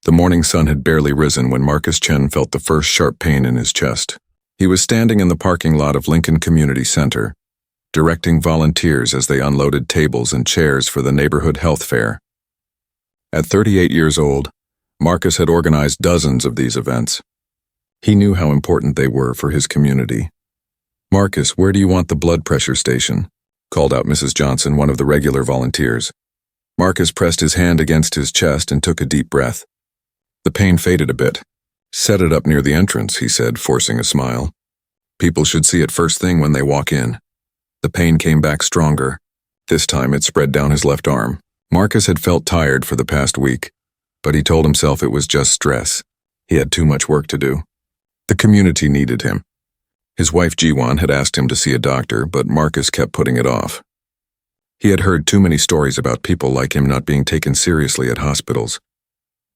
The morning sun had barely risen when Marcus Chen felt the first sharp pain in his chest. He was standing in the parking lot of Lincoln Community Center, directing volunteers as they unloaded tables and chairs for the neighborhood health fair. At 38 years old, Marcus had organized dozens of these events. He knew how important they were for his community. "Marcus, where do you want the blood pressure station?" called out Mrs. Johnson, one of the regular volunteers. Marcus pressed his hand against his chest and took a deep breath. The pain faded a bit. "Set it up near the entrance," he said, forcing a smile. "People should see it first thing when they walk in." The pain came back stronger. This time it spread down his left arm. Marcus had felt tired for the past week, but he told himself it was just stress. He had too much work to do. The community needed him. His wife Jiwan had asked him to see a doctor, but Marcus kept putting it off. He had heard too many stories about people like him not being taken seriously at hospitals.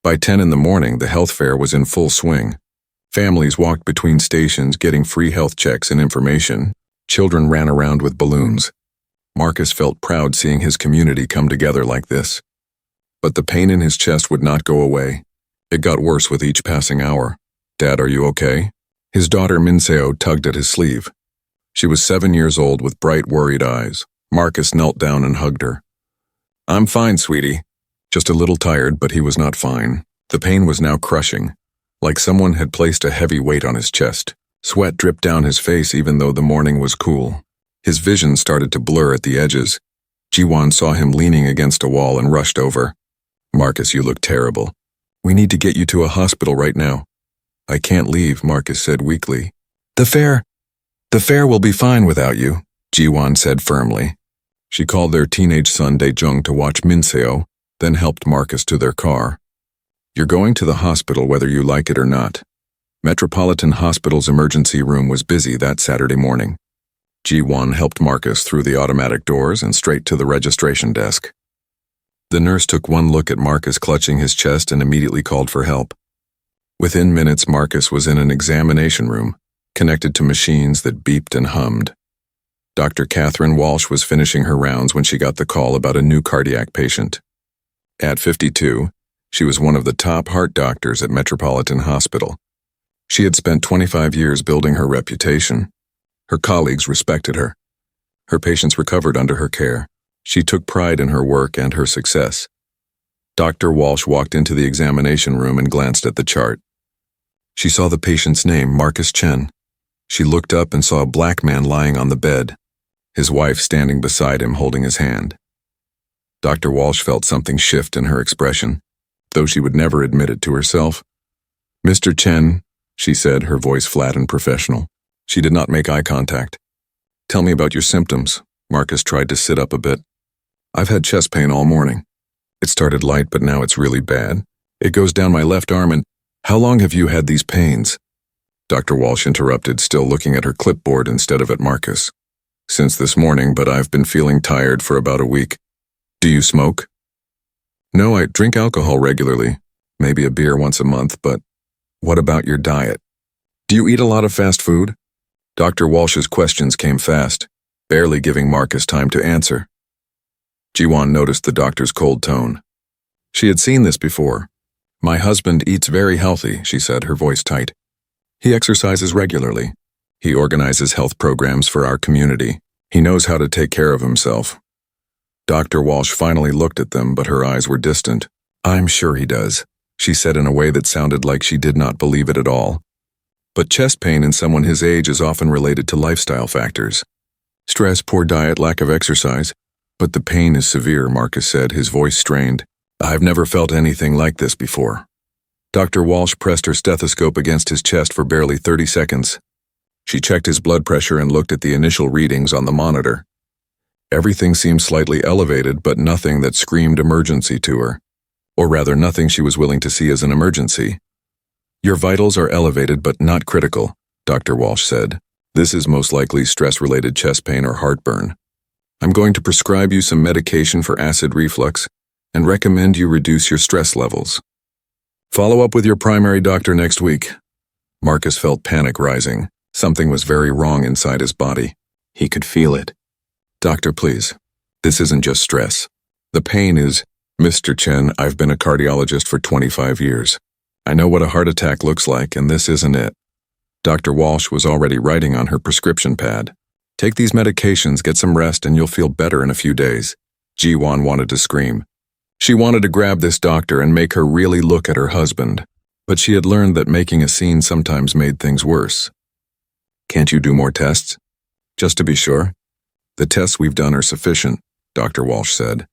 By 10 in the morning, the health fair was in full swing. Families walked between stations getting free health checks and information. Children ran around with balloons. Marcus felt proud seeing his community come together like this. But the pain in his chest would not go away. It got worse with each passing hour. "Dad, are you okay?" His daughter Minseo tugged at his sleeve. She was 7 years old with bright, worried eyes. Marcus knelt down and hugged her. "I'm fine, sweetie." Just a little tired, but he was not fine. The pain was now crushing, like someone had placed a heavy weight on his chest. Sweat dripped down his face even though the morning was cool. His vision started to blur at the edges. Jiwan saw him leaning against a wall and rushed over. "Marcus, you look terrible. We need to get you to a hospital right now." "I can't leave," Marcus said weakly. The fair will be fine without you," Jiwan said firmly. She called their teenage son Daejung to watch Minseo, then helped Marcus to their car. "You're going to the hospital whether you like it or not." Metropolitan Hospital's emergency room was busy that Saturday morning. Ji-won helped Marcus through the automatic doors and straight to the registration desk. The nurse took one look at Marcus clutching his chest and immediately called for help. Within minutes, Marcus was in an examination room, connected to machines that beeped and hummed. Dr. Catherine Walsh was finishing her rounds when she got the call about a new cardiac patient. At 52, she was one of the top heart doctors at Metropolitan Hospital. She had spent 25 years building her reputation. Her colleagues respected her. Her patients recovered under her care. She took pride in her work and her success. Dr. Walsh walked into the examination room and glanced at the chart. She saw the patient's name, Marcus Chen. She looked up and saw a black man lying on the bed, his wife standing beside him holding his hand. Dr. Walsh felt something shift in her expression, though she would never admit it to herself. "Mr. Chen," she said, her voice flat and professional. She did not make eye contact. "Tell me about your symptoms." Marcus tried to sit up a bit. "I've had chest pain all morning. It started light, but now it's really bad. It goes down my left arm and—" "How long have you had these pains?" Dr. Walsh interrupted, still looking at her clipboard instead of at Marcus. "Since this morning, but I've been feeling tired for about a week." "Do you smoke?" "No, I drink alcohol regularly, maybe a beer once a month, but—" "What about your diet? Do you eat a lot of fast food?" Dr. Walsh's questions came fast, barely giving Marcus time to answer. Jiwan noticed the doctor's cold tone. She had seen this before. "My husband eats very healthy," she said, her voice tight. "He exercises regularly. He organizes health programs for our community. He knows how to take care of himself." Dr. Walsh finally looked at them, but her eyes were distant. "I'm sure he does," she said in a way that sounded like she did not believe it at all. "But chest pain in someone his age is often related to lifestyle factors. Stress, poor diet, lack of exercise. But the pain is severe," Marcus said, his voice strained. "I've never felt anything like this before." Dr. Walsh pressed her stethoscope against his chest for barely 30 seconds. She checked his blood pressure and looked at the initial readings on the monitor. Everything seemed slightly elevated, but nothing that screamed emergency to her. Or rather, nothing she was willing to see as an emergency. "Your vitals are elevated but not critical," Dr. Walsh said. "This is most likely stress-related chest pain or heartburn. I'm going to prescribe you some medication for acid reflux and recommend you reduce your stress levels. Follow up with your primary doctor next week." Marcus felt panic rising. Something was very wrong inside his body. He could feel it. "Doctor, please. This isn't just stress. The pain is—" Mr. Chen, I've been a cardiologist for 25 years. I know what a heart attack looks like, and this isn't it. Dr. Walsh was already writing on her prescription pad. Take these medications, get some rest, and you'll feel better in a few days. Ji-won wanted to scream. She wanted to grab this doctor and make her really look at her husband, but she had learned that making a scene sometimes made things worse. Can't you do more tests? Just to be sure. The tests we've done are sufficient, Dr. Walsh said.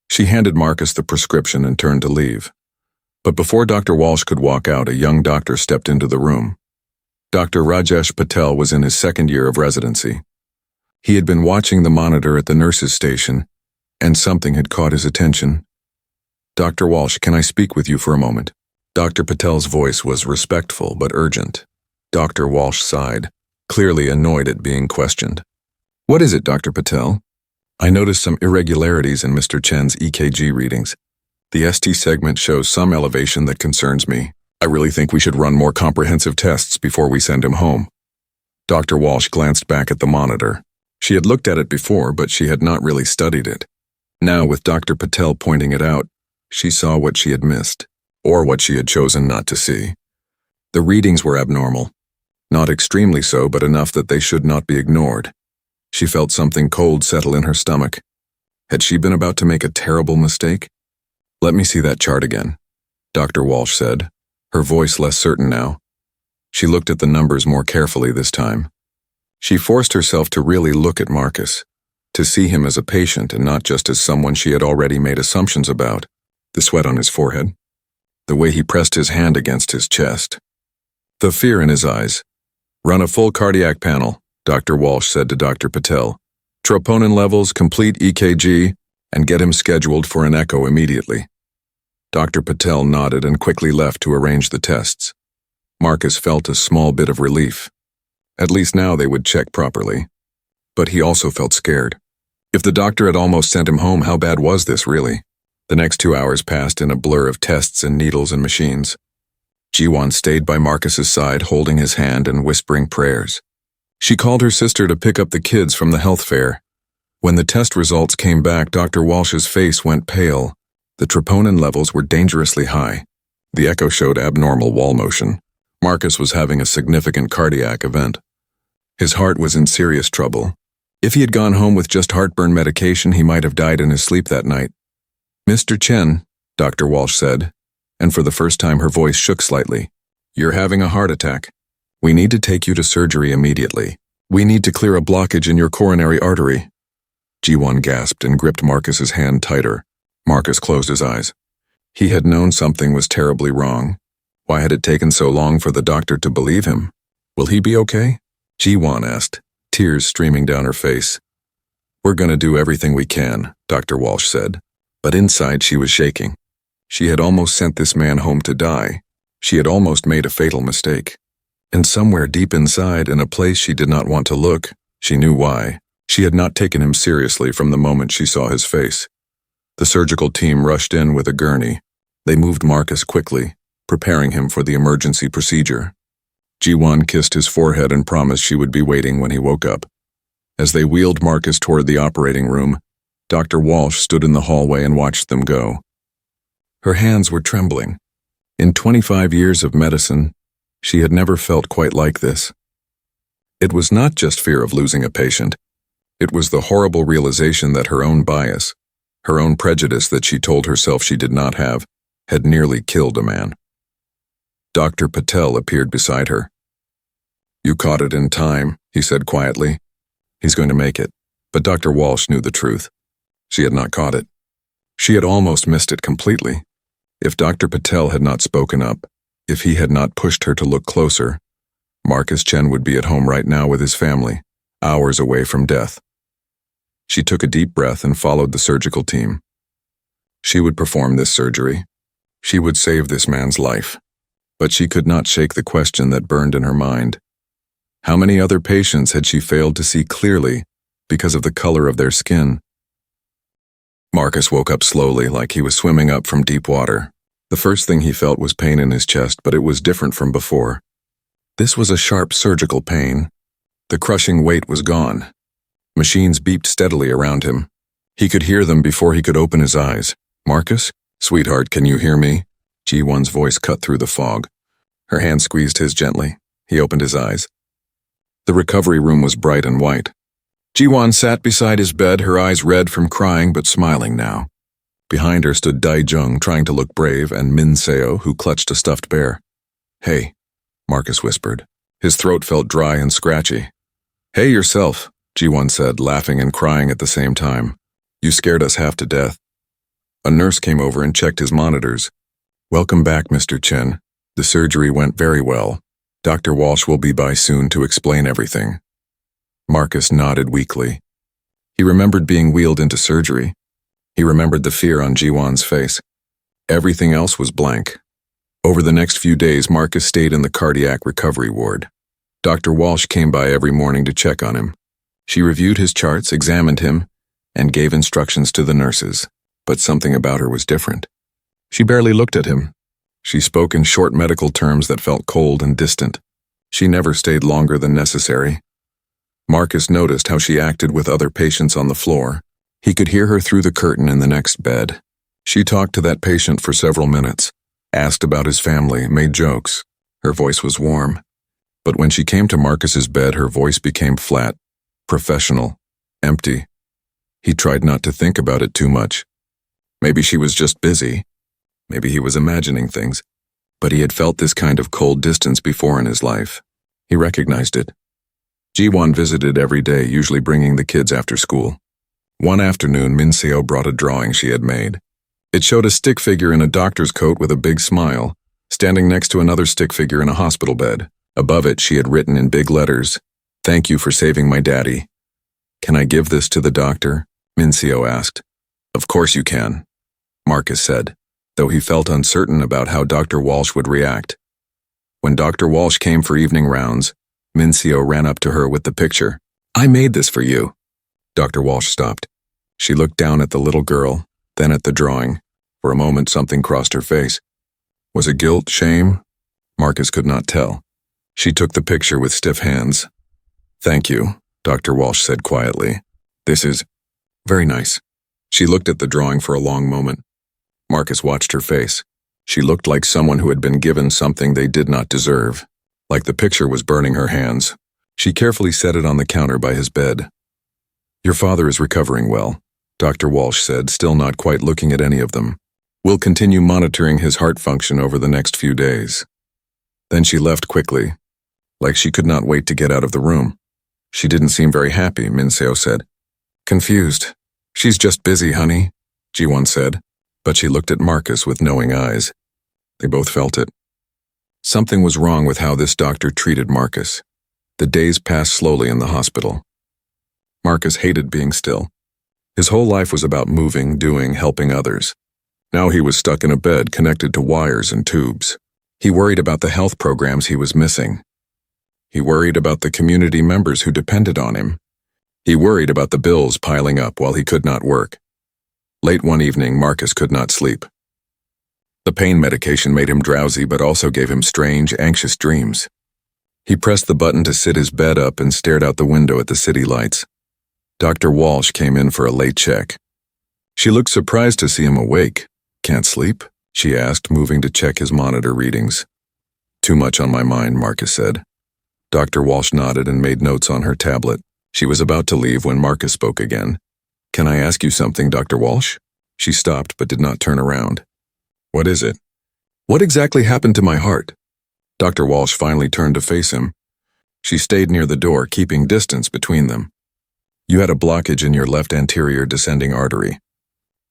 She handed Marcus the prescription and turned to leave. But before Dr. Walsh could walk out, a young doctor stepped into the room. Dr. Rajesh Patel was in his second year of residency. He had been watching the monitor at the nurse's station, and something had caught his attention. Dr. Walsh, can I speak with you for a moment? Dr. Patel's voice was respectful but urgent. Dr. Walsh sighed, clearly annoyed at being questioned. What is it, Dr. Patel? I noticed some irregularities in Mr. Chen's EKG readings. The ST segment shows some elevation that concerns me. I really think we should run more comprehensive tests before we send him home. Dr. Walsh glanced back at the monitor. She had looked at it before, but she had not really studied it. Now, with Dr. Patel pointing it out, she saw what she had missed, or what she had chosen not to see. The readings were abnormal. Not extremely so, but enough that they should not be ignored. She felt something cold settle in her stomach. Had she been about to make a terrible mistake? Let me see that chart again, Dr. Walsh said, her voice less certain now. She looked at the numbers more carefully this time. She forced herself to really look at Marcus, to see him as a patient and not just as someone she had already made assumptions about. The sweat on his forehead, the way he pressed his hand against his chest, the fear in his eyes. Run a full cardiac panel, Dr. Walsh said to Dr. Patel. Troponin levels, complete EKG, and get him scheduled for an echo immediately. Dr. Patel nodded and quickly left to arrange the tests. Marcus felt a small bit of relief. At least now they would check properly. But he also felt scared. If the doctor had almost sent him home, how bad was this really? The next 2 hours passed in a blur of tests and needles and machines. Ji-won stayed by Marcus's side, holding his hand and whispering prayers. She called her sister to pick up the kids from the health fair. When the test results came back, Dr. Walsh's face went pale. The troponin levels were dangerously high. The echo showed abnormal wall motion. Marcus was having a significant cardiac event. His heart was in serious trouble. If he had gone home with just heartburn medication, he might have died in his sleep that night. Mr. Chen, Dr. Walsh said, and for the first time her voice shook slightly. You're having a heart attack. We need to take you to surgery immediately. We need to clear a blockage in your coronary artery. Ji-won gasped and gripped Marcus's hand tighter. Marcus closed his eyes. He had known something was terribly wrong. Why had it taken so long for the doctor to believe him? Will he be okay? Ji-won asked, tears streaming down her face. We're going to do everything we can, Dr. Walsh said. But inside she was shaking. She had almost sent this man home to die. She had almost made a fatal mistake. And somewhere deep inside, in a place she did not want to look, she knew why. She had not taken him seriously from the moment she saw his face. The surgical team rushed in with a gurney. They moved Marcus quickly, preparing him for the emergency procedure. Ji-won kissed his forehead and promised she would be waiting when he woke up. As they wheeled Marcus toward the operating room, Dr. Walsh stood in the hallway and watched them go. Her hands were trembling. In 25 years of medicine, she had never felt quite like this. It was not just fear of losing a patient. It was the horrible realization that her own bias, her own prejudice that she told herself she did not have, had nearly killed a man. Dr. Patel appeared beside her. You caught it in time, he said quietly. He's going to make it. But Dr. Walsh knew the truth. She had not caught it. She had almost missed it completely. If Dr. Patel had not spoken up, if he had not pushed her to look closer, Marcus Chen would be at home right now with his family, hours away from death. She took a deep breath and followed the surgical team. She would perform this surgery. She would save this man's life. But she could not shake the question that burned in her mind. How many other patients had she failed to see clearly because of the color of their skin? Marcus woke up slowly, like he was swimming up from deep water. The first thing he felt was pain in his chest, but it was different from before. This was a sharp surgical pain. The crushing weight was gone. Machines beeped steadily around him. He could hear them before he could open his eyes. Marcus? Sweetheart, can you hear me? Ji-won's voice cut through the fog. Her hand squeezed his gently. He opened his eyes. The recovery room was bright and white. Ji-won sat beside his bed, her eyes red from crying but smiling now. Behind her stood Dae-jung, trying to look brave, and Min-seo, who clutched a stuffed bear. Hey, Marcus whispered. His throat felt dry and scratchy. Hey yourself, Ji-won said, laughing and crying at the same time. You scared us half to death. A nurse came over and checked his monitors. Welcome back, Mr. Chen. The surgery went very well. Dr. Walsh will be by soon to explain everything. Marcus nodded weakly. He remembered being wheeled into surgery. He remembered the fear on Ji-won's face. Everything else was blank. Over the next few days, Marcus stayed in the cardiac recovery ward. Dr. Walsh came by every morning to check on him. She reviewed his charts, examined him, and gave instructions to the nurses. But something about her was different. She barely looked at him. She spoke in short medical terms that felt cold and distant. She never stayed longer than necessary. Marcus noticed how she acted with other patients on the floor. He could hear her through the curtain in the next bed. She talked to that patient for several minutes, asked about his family, made jokes. Her voice was warm. But when she came to Marcus's bed, her voice became flat, professional, empty. He tried not to think about it too much. Maybe she was just busy. Maybe he was imagining things. But he had felt this kind of cold distance before in his life. He recognized it. Ji-won visited every day, usually bringing the kids after school. One afternoon, Min-seo brought a drawing she had made. It showed a stick figure in a doctor's coat with a big smile, standing next to another stick figure in a hospital bed. Above it, she had written in big letters, "Thank you for saving my daddy." "Can I give this to the doctor?" Min-seo asked. "Of course you can," Marcus said, though he felt uncertain about how Dr. Walsh would react. When Dr. Walsh came for evening rounds, Min-seo ran up to her with the picture. "I made this for you." Dr. Walsh stopped. She looked down at the little girl, then at the drawing. For a moment, something crossed her face. Was it guilt, shame? Marcus could not tell. She took the picture with stiff hands. "Thank you," Dr. Walsh said quietly. "This is very nice." She looked at the drawing for a long moment. Marcus watched her face. She looked like someone who had been given something they did not deserve, like the picture was burning her hands. She carefully set it on the counter by his bed. "Your father is recovering well," Dr. Walsh said, still not quite looking at any of them. "We'll continue monitoring his heart function over the next few days." Then she left quickly, like she could not wait to get out of the room. "She didn't seem very happy," Min-seo said. "Confused. She's just busy, honey," Ji-won said, but she looked at Marcus with knowing eyes. They both felt it. Something was wrong with how this doctor treated Marcus. The days passed slowly in the hospital. Marcus hated being still. His whole life was about moving, doing, helping others. Now he was stuck in a bed connected to wires and tubes. He worried about the health programs he was missing. He worried about the community members who depended on him. He worried about the bills piling up while he could not work. Late one evening, Marcus could not sleep. The pain medication made him drowsy but also gave him strange, anxious dreams. He pressed the button to sit his bed up and stared out the window at the city lights. Dr. Walsh came in for a late check. She looked surprised to see him awake. "Can't sleep?" she asked, moving to check his monitor readings. "Too much on my mind," Marcus said. Dr. Walsh nodded and made notes on her tablet. She was about to leave when Marcus spoke again. "Can I ask you something, Dr. Walsh?" She stopped but did not turn around. "What is it?" "What exactly happened to my heart?" Dr. Walsh finally turned to face him. She stayed near the door, keeping distance between them. "You had a blockage in your left anterior descending artery.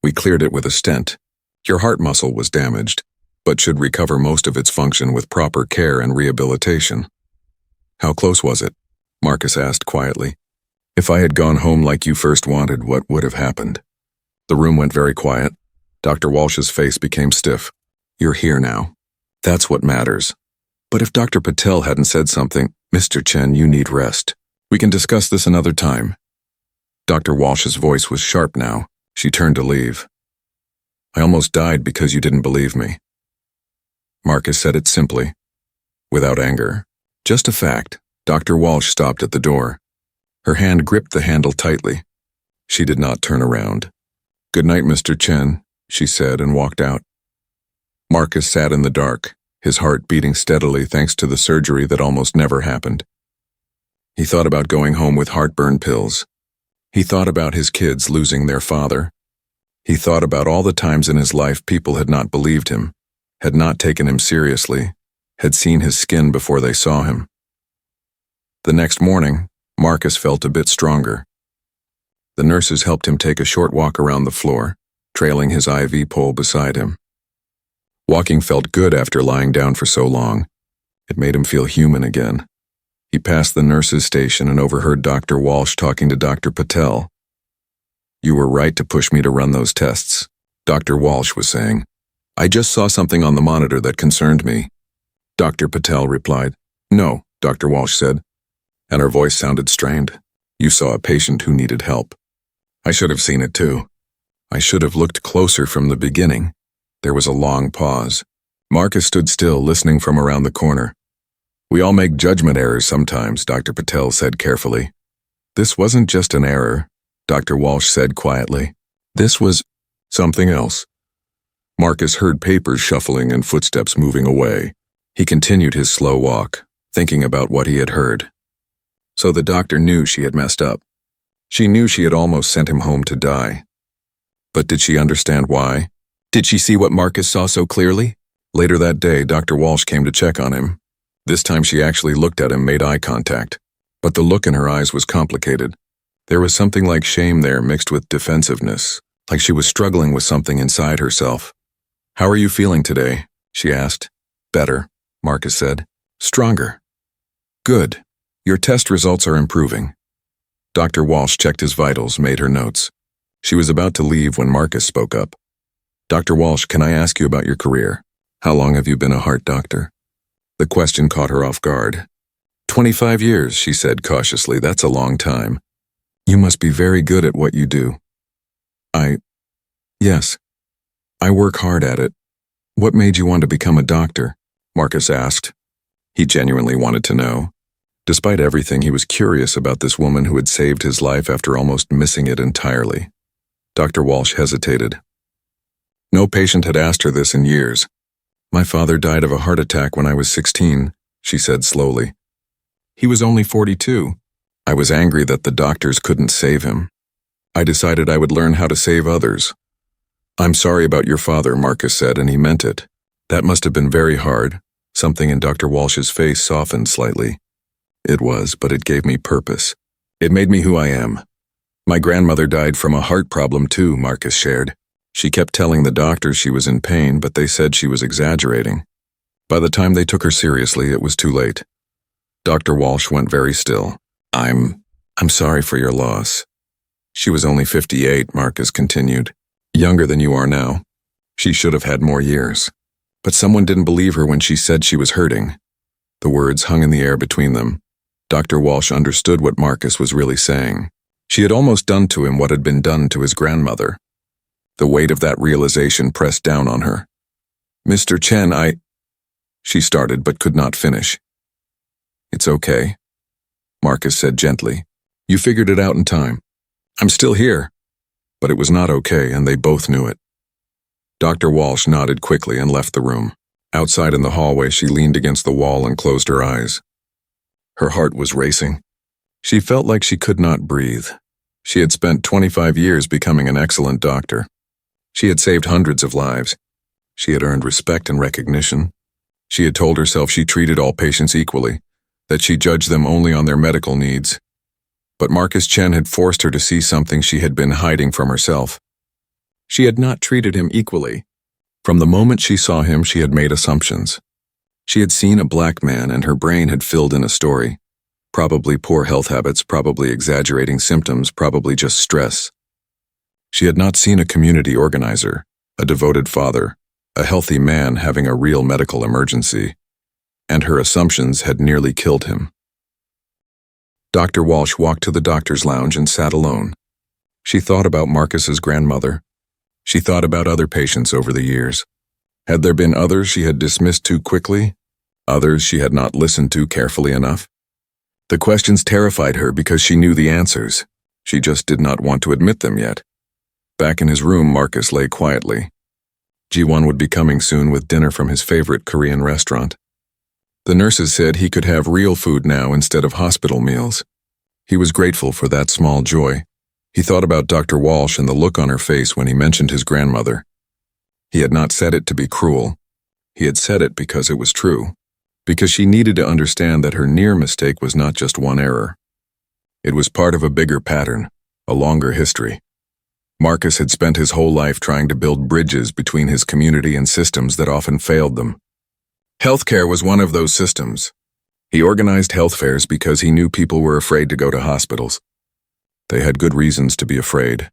We cleared it with a stent. Your heart muscle was damaged, but should recover most of its function with proper care and rehabilitation." "How close was it?" Marcus asked quietly. "If I had gone home like you first wanted, what would have happened?" The room went very quiet. Dr. Walsh's face became stiff. "You're here now. That's what matters. But if Dr. Patel hadn't said something, Mr. Chen, you need rest. We can discuss this another time." Dr. Walsh's voice was sharp now. She turned to leave. "I almost died because you didn't believe me." Marcus said it simply, without anger. Just a fact. Dr. Walsh stopped at the door. Her hand gripped the handle tightly. She did not turn around. "Good night, Mr. Chen," she said and walked out. Marcus sat in the dark, his heart beating steadily thanks to the surgery that almost never happened. He thought about going home with heartburn pills. He thought about his kids losing their father. He thought about all the times in his life people had not believed him, had not taken him seriously, had seen his skin before they saw him. The next morning, Marcus felt a bit stronger. The nurses helped him take a short walk around the floor, trailing his IV pole beside him. Walking felt good after lying down for so long. It made him feel human again. He passed the nurses' station and overheard Dr. Walsh talking to Dr. Patel. "You were right to push me to run those tests," Dr. Walsh was saying. "I just saw something on the monitor that concerned me." Dr. Patel replied. "No," Dr. Walsh said, and her voice sounded strained. "You saw a patient who needed help. I should have seen it too. I should have looked closer from the beginning." There was a long pause. Marcus stood still, listening from around the corner. "We all make judgment errors sometimes," Dr. Patel said carefully. "This wasn't just an error," Dr. Walsh said quietly. "This was something else." Marcus heard papers shuffling and footsteps moving away. He continued his slow walk, thinking about what he had heard. So the doctor knew she had messed up. She knew she had almost sent him home to die. But did she understand why? Did she see what Marcus saw so clearly? Later that day, Dr. Walsh came to check on him. This time she actually looked at him, made eye contact. But the look in her eyes was complicated. There was something like shame there mixed with defensiveness, like she was struggling with something inside herself. "How are you feeling today?" she asked. "Better," Marcus said. "Stronger." "Good. Your test results are improving." Dr. Walsh checked his vitals, made her notes. She was about to leave when Marcus spoke up. "Dr. Walsh, can I ask you about your career? How long have you been a heart doctor?" The question caught her off guard. 25 years, she said cautiously. "That's a long time. You must be very good at what you do." Yes. I work hard at it." "What made you want to become a doctor?" Marcus asked. He genuinely wanted to know. Despite everything, he was curious about this woman who had saved his life after almost missing it entirely. Dr. Walsh hesitated. No patient had asked her this in years. "My father died of a heart attack when I was 16, she said slowly. "He was only 42. I was angry that the doctors couldn't save him. I decided I would learn how to save others." "I'm sorry about your father," Marcus said, and he meant it. "That must have been very hard." Something in Dr. Walsh's face softened slightly. "It was, but it gave me purpose. It made me who I am." "My grandmother died from a heart problem too," Marcus shared. "She kept telling the doctors she was in pain, but they said she was exaggerating. By the time they took her seriously, it was too late." Dr. Walsh went very still. I'm sorry for your loss." "She was only 58, Marcus continued. "Younger than you are now. She should have had more years. But someone didn't believe her when she said she was hurting." The words hung in the air between them. Dr. Walsh understood what Marcus was really saying. She had almost done to him what had been done to his grandmother. The weight of that realization pressed down on her. "Mr. Chen, she started but could not finish. "It's okay," Marcus said gently. "You figured it out in time. I'm still here." But it was not okay, and they both knew it. Dr. Walsh nodded quickly and left the room. Outside in the hallway, she leaned against the wall and closed her eyes. Her heart was racing. She felt like she could not breathe. She had spent 25 years becoming an excellent doctor. She had saved hundreds of lives. She had earned respect and recognition. She had told herself she treated all patients equally, that she judged them only on their medical needs. But Marcus Chen had forced her to see something she had been hiding from herself. She had not treated him equally. From the moment she saw him, she had made assumptions. She had seen a black man, and her brain had filled in a story. Probably poor health habits, probably exaggerating symptoms, probably just stress. She had not seen a community organizer, a devoted father, a healthy man having a real medical emergency. And her assumptions had nearly killed him. Dr. Walsh walked to the doctor's lounge and sat alone. She thought about Marcus's grandmother. She thought about other patients over the years. Had there been others she had dismissed too quickly? Others she had not listened to carefully enough? The questions terrified her because she knew the answers. She just did not want to admit them yet. Back in his room, Marcus lay quietly, Ji-won would be coming soon with dinner from his favorite Korean restaurant. The nurses said he could have real food now instead of hospital meals. He was grateful for that small joy. He thought about Dr. Walsh and the look on her face when he mentioned his grandmother. He had not said it to be cruel. He had said it because it was true, because she needed to understand that her near mistake was not just one error. It was part of a bigger pattern, a longer history. Marcus had spent his whole life trying to build bridges between his community and systems that often failed them. Healthcare was one of those systems. He organized health fairs because he knew people were afraid to go to hospitals. They had good reasons to be afraid.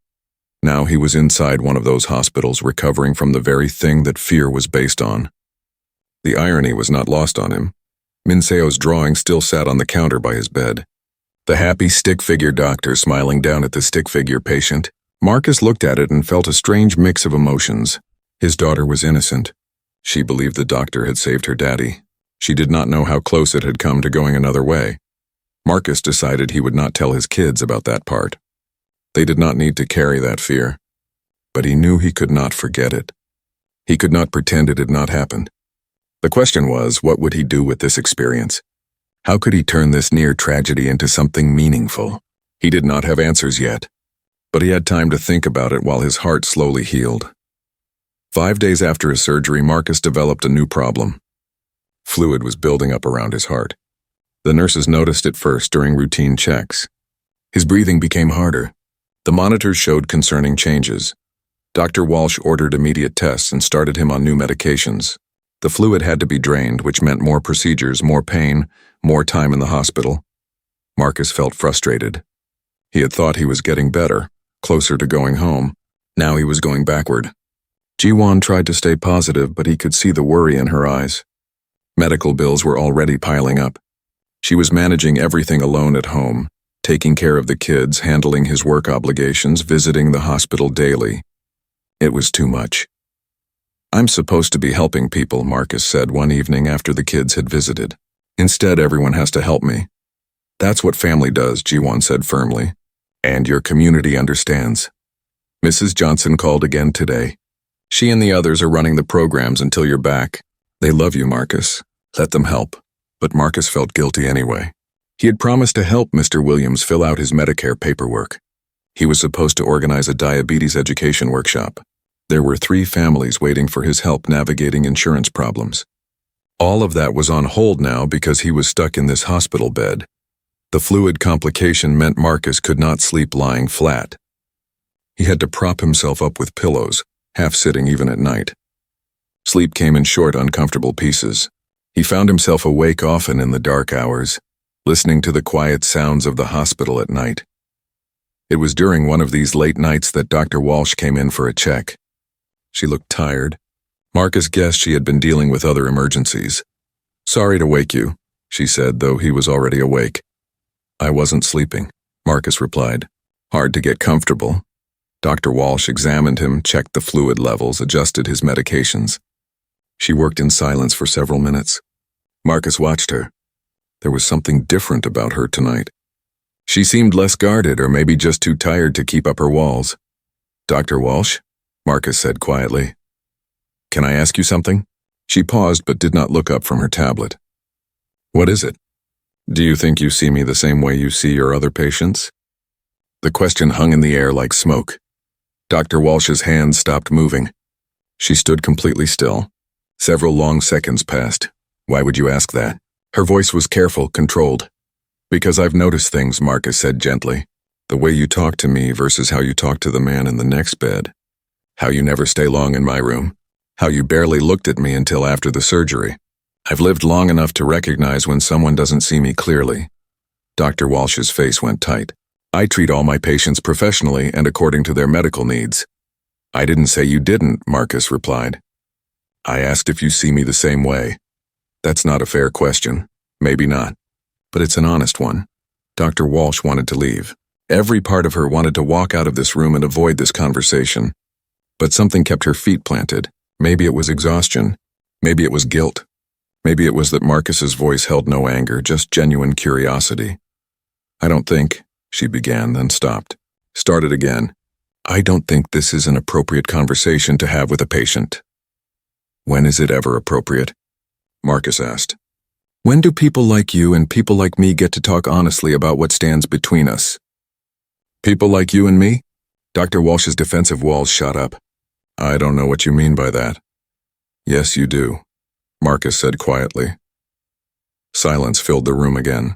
Now he was inside one of those hospitals recovering from the very thing that fear was based on. The irony was not lost on him. Min Seo's drawing still sat on the counter by his bed. The happy stick figure doctor smiling down at the stick figure patient. Marcus looked at it and felt a strange mix of emotions. His daughter was innocent. She believed the doctor had saved her daddy. She did not know how close it had come to going another way. Marcus decided he would not tell his kids about that part. They did not need to carry that fear. But he knew he could not forget it. He could not pretend it had not happened. The question was, what would he do with this experience? How could he turn this near tragedy into something meaningful? He did not have answers yet. But he had time to think about it while his heart slowly healed. 5 days after his surgery, Marcus developed a new problem. Fluid was building up around his heart. The nurses noticed it first during routine checks. His breathing became harder. The monitors showed concerning changes. Dr. Walsh ordered immediate tests and started him on new medications. The fluid had to be drained, which meant more procedures, more pain, more time in the hospital. Marcus felt frustrated. He had thought he was getting better, closer to going home. Now he was going backward. Ji-won tried to stay positive, but he could see the worry in her eyes. Medical bills were already piling up. She was managing everything alone at home, taking care of the kids, handling his work obligations, visiting the hospital daily. It was too much. "I'm supposed to be helping people," Marcus said one evening after the kids had visited. "Instead, everyone has to help me." "That's what family does," Ji-won said firmly. "And your community understands." Mrs. Johnson called again today. "She and the others are running the programs until you're back. They love you, Marcus. Let them help." But Marcus felt guilty anyway. He had promised to help Mr. Williams fill out his Medicare paperwork. He was supposed to organize a diabetes education workshop. There were 3 families waiting for his help navigating insurance problems. All of that was on hold now because he was stuck in this hospital bed. The fluid complication meant Marcus could not sleep lying flat. He had to prop himself up with pillows, half-sitting even at night. Sleep came in short, uncomfortable pieces. He found himself awake often in the dark hours, listening to the quiet sounds of the hospital at night. It was during one of these late nights that Dr. Walsh came in for a check. She looked tired. Marcus guessed she had been dealing with other emergencies. "Sorry to wake you," she said, though he was already awake. "I wasn't sleeping," Marcus replied. "Hard to get comfortable." Dr. Walsh examined him, checked the fluid levels, adjusted his medications. She worked in silence for several minutes. Marcus watched her. There was something different about her tonight. She seemed less guarded, or maybe just too tired to keep up her walls. "Dr. Walsh?" Marcus said quietly. "Can I ask you something?" She paused but did not look up from her tablet. "What is it? Do you think you see me the same way you see your other patients?" The question hung in the air like smoke. Dr. Walsh's hands stopped moving. She stood completely still. Several long seconds passed. "Why would you ask that?" Her voice was careful, controlled. "Because I've noticed things," Marcus said gently. "The way you talk to me versus how you talk to the man in the next bed. How you never stay long in my room. How you barely looked at me until after the surgery. I've lived long enough to recognize when someone doesn't see me clearly." Dr. Walsh's face went tight. "I treat all my patients professionally and according to their medical needs." "I didn't say you didn't," Marcus replied. "I asked if you see me the same way." "That's not a fair question. Maybe not. But it's an honest one." Dr. Walsh wanted to leave. Every part of her wanted to walk out of this room and avoid this conversation. But something kept her feet planted. Maybe it was exhaustion. Maybe it was guilt. Maybe it was that Marcus's voice held no anger, just genuine curiosity. "I don't think," she began, then stopped. Started again. "I don't think this is an appropriate conversation to have with a patient." When is it ever appropriate? Marcus asked. When do people like you and people like me get to talk honestly about what stands between us? People like you and me? Dr. Walsh's defensive walls shot up. I don't know what you mean by that. Yes, you do, Marcus said quietly. Silence filled the room again.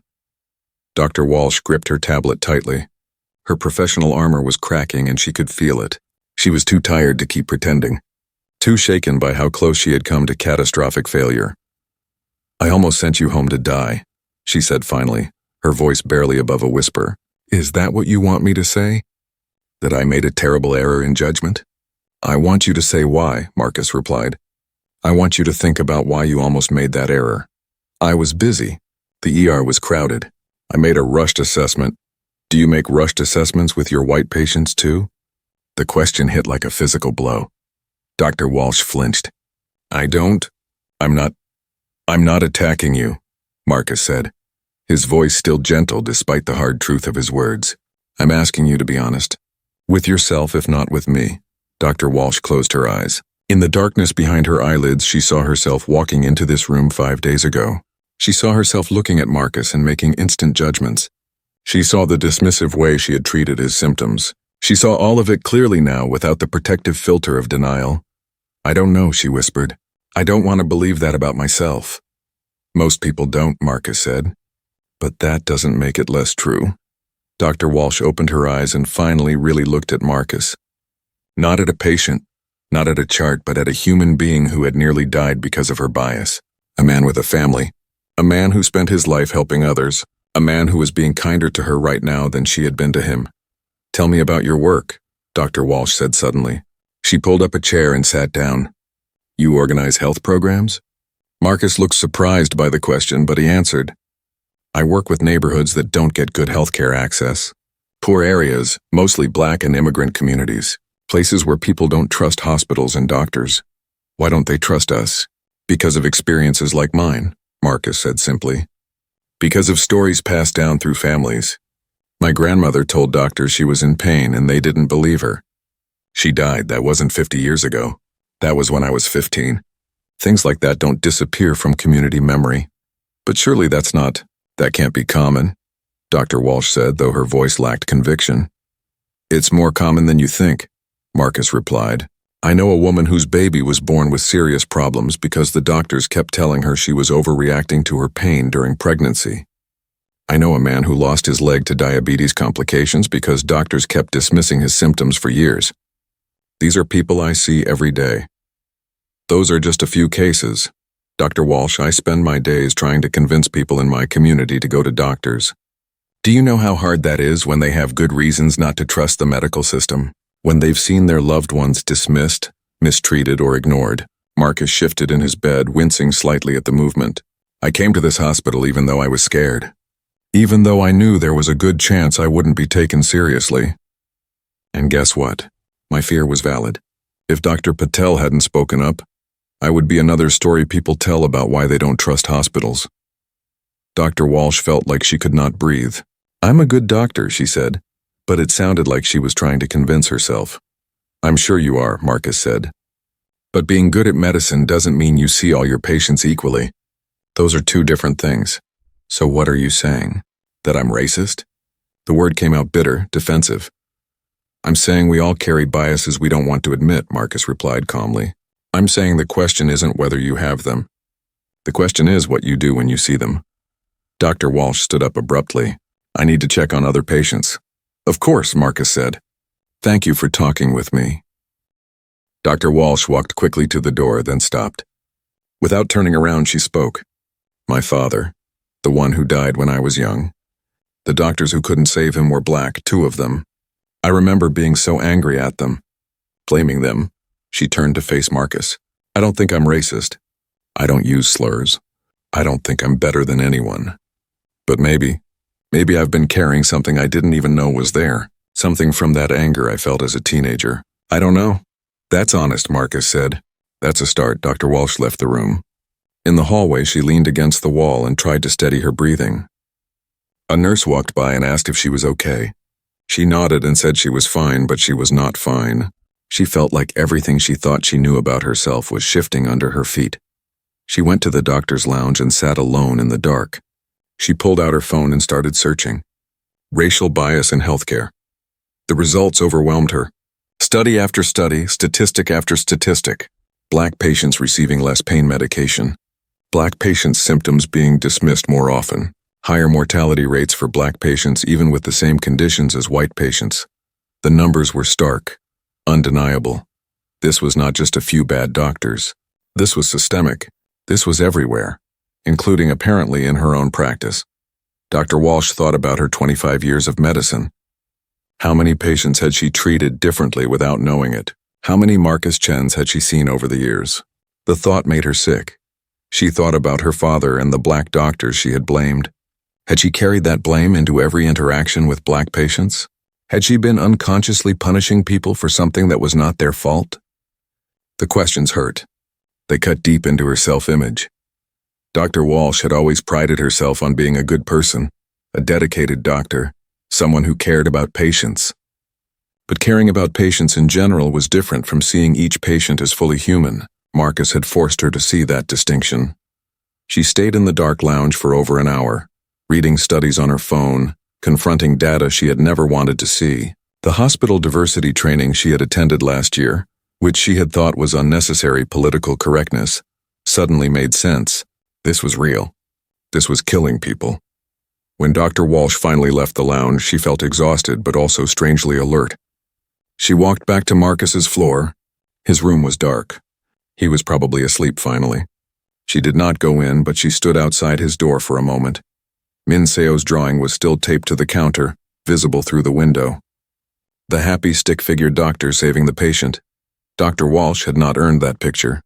Dr. Walsh gripped her tablet tightly. Her professional armor was cracking and she could feel it. She was too tired to keep pretending, too shaken by how close she had come to catastrophic failure. I almost sent you home to die, she said finally, her voice barely above a whisper. Is that what you want me to say? That I made a terrible error in judgment? I want you to say why, Marcus replied. I want you to think about why you almost made that error. I was busy. The ER was crowded. I made a rushed assessment. Do you make rushed assessments with your white patients too? The question hit like a physical blow. Dr. Walsh flinched. I don't. I'm not attacking you, Marcus said, his voice still gentle despite the hard truth of his words. I'm asking you to be honest. With yourself, if not with me. Dr. Walsh closed her eyes. In the darkness behind her eyelids, she saw herself walking into this room 5 days ago. She saw herself looking at Marcus and making instant judgments. She saw the dismissive way she had treated his symptoms. She saw all of it clearly now without the protective filter of denial. I don't know, she whispered. I don't want to believe that about myself. Most people don't, Marcus said. But that doesn't make it less true. Dr. Walsh opened her eyes and finally really looked at Marcus. Not at a patient, not at a chart, but at a human being who had nearly died because of her bias. A man with a family. A man who spent his life helping others. A man who was being kinder to her right now than she had been to him. Tell me about your work, Dr. Walsh said suddenly. She pulled up a chair and sat down. You organize health programs? Marcus looked surprised by the question, but he answered. I work with neighborhoods that don't get good healthcare access. Poor areas, mostly Black and immigrant communities. Places where people don't trust hospitals and doctors. Why don't they trust us? Because of experiences like mine, Marcus said simply. Because of stories passed down through families. My grandmother told doctors she was in pain and they didn't believe her. She died, that wasn't 50 years ago. That was when I was 15. Things like that don't disappear from community memory. But surely that can't be common, Dr. Walsh said, though her voice lacked conviction. It's more common than you think, Marcus replied. I know a woman whose baby was born with serious problems because the doctors kept telling her she was overreacting to her pain during pregnancy. I know a man who lost his leg to diabetes complications because doctors kept dismissing his symptoms for years. These are people I see every day. Those are just a few cases. Dr. Walsh, I spend my days trying to convince people in my community to go to doctors. Do you know how hard that is when they have good reasons not to trust the medical system? When they've seen their loved ones dismissed, mistreated, or ignored? Marcus shifted in his bed, wincing slightly at the movement. I came to this hospital even though I was scared. Even though I knew there was a good chance I wouldn't be taken seriously. And guess what? My fear was valid. If Dr. Patel hadn't spoken up, I would be another story people tell about why they don't trust hospitals. Dr. Walsh felt like she could not breathe. I'm a good doctor, she said, but it sounded like she was trying to convince herself. I'm sure you are, Marcus said. But being good at medicine doesn't mean you see all your patients equally. Those are two different things. So what are you saying? That I'm racist? The word came out bitter, defensive. I'm saying we all carry biases we don't want to admit, Marcus replied calmly. I'm saying the question isn't whether you have them. The question is what you do when you see them. Dr. Walsh stood up abruptly. I need to check on other patients. Of course, Marcus said. Thank you for talking with me. Dr. Walsh walked quickly to the door, then stopped. Without turning around, she spoke. My father, the one who died when I was young. The doctors who couldn't save him were Black, 2 of them. I remember being so angry at them, blaming them. She turned to face Marcus. I don't think I'm racist. I don't use slurs. I don't think I'm better than anyone. But maybe I've been carrying something I didn't even know was there. Something from that anger I felt as a teenager. I don't know. That's honest, Marcus said. That's a start. Dr. Walsh left the room. In the hallway, she leaned against the wall and tried to steady her breathing. A nurse walked by and asked if she was okay. She nodded and said she was fine, but she was not fine. She felt like everything she thought she knew about herself was shifting under her feet. She went to the doctor's lounge and sat alone in the dark. She pulled out her phone and started searching. Racial bias in healthcare. The results overwhelmed her. Study after study, statistic after statistic. Black patients receiving less pain medication. Black patients' symptoms being dismissed more often. Higher mortality rates for black patients even with the same conditions as white patients. The numbers were stark, undeniable. This was not just a few bad doctors. This was systemic. This was everywhere, including apparently in her own practice. Dr. Walsh thought about her 25 years of medicine. How many patients had she treated differently without knowing it? How many Marcus Chens had she seen over the years? The thought made her sick. She thought about her father and the black doctors she had blamed. Had she carried that blame into every interaction with black patients? Had she been unconsciously punishing people for something that was not their fault? The questions hurt. They cut deep into her self-image. Dr. Walsh had always prided herself on being a good person, a dedicated doctor, someone who cared about patients. But caring about patients in general was different from seeing each patient as fully human. Marcus had forced her to see that distinction. She stayed in the dark lounge for over an hour, reading studies on her phone, confronting data she had never wanted to see. The hospital diversity training she had attended last year, which she had thought was unnecessary political correctness, suddenly made sense. This was real. This was killing people. When Dr. Walsh finally left the lounge, she felt exhausted but also strangely alert. She walked back to Marcus's floor. His room was dark. He was probably asleep finally. She did not go in, but she stood outside his door for a moment. Min Seo's drawing was still taped to the counter, visible through the window. The happy stick-figured doctor saving the patient. Dr. Walsh had not earned that picture.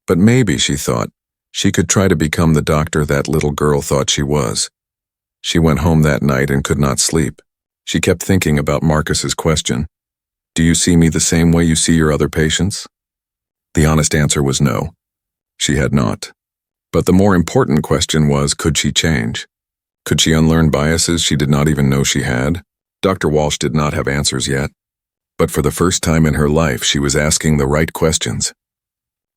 But maybe, she thought, she could try to become the doctor that little girl thought she was. She went home that night and could not sleep. She kept thinking about Marcus's question. Do you see me the same way you see your other patients? The honest answer was no. She had not. But the more important question was, could she change? Could she unlearn biases she did not even know she had? Dr. Walsh did not have answers yet. But for the first time in her life, she was asking the right questions.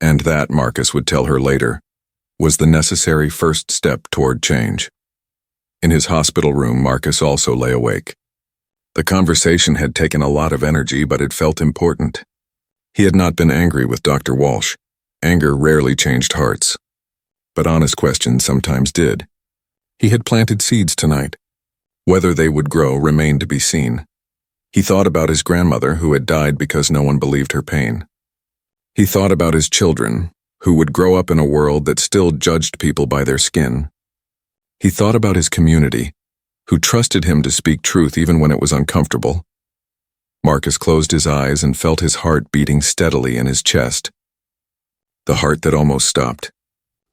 And that, Marcus would tell her later, was the necessary first step toward change. In his hospital room, Marcus also lay awake. The conversation had taken a lot of energy, but it felt important. He had not been angry with Dr. Walsh. Anger rarely changed hearts. But honest questions sometimes did. He had planted seeds tonight. Whether they would grow remained to be seen. He thought about his grandmother who had died because no one believed her pain. He thought about his children, who would grow up in a world that still judged people by their skin. He thought about his community, who trusted him to speak truth even when it was uncomfortable. Marcus closed his eyes and felt his heart beating steadily in his chest. The heart that almost stopped.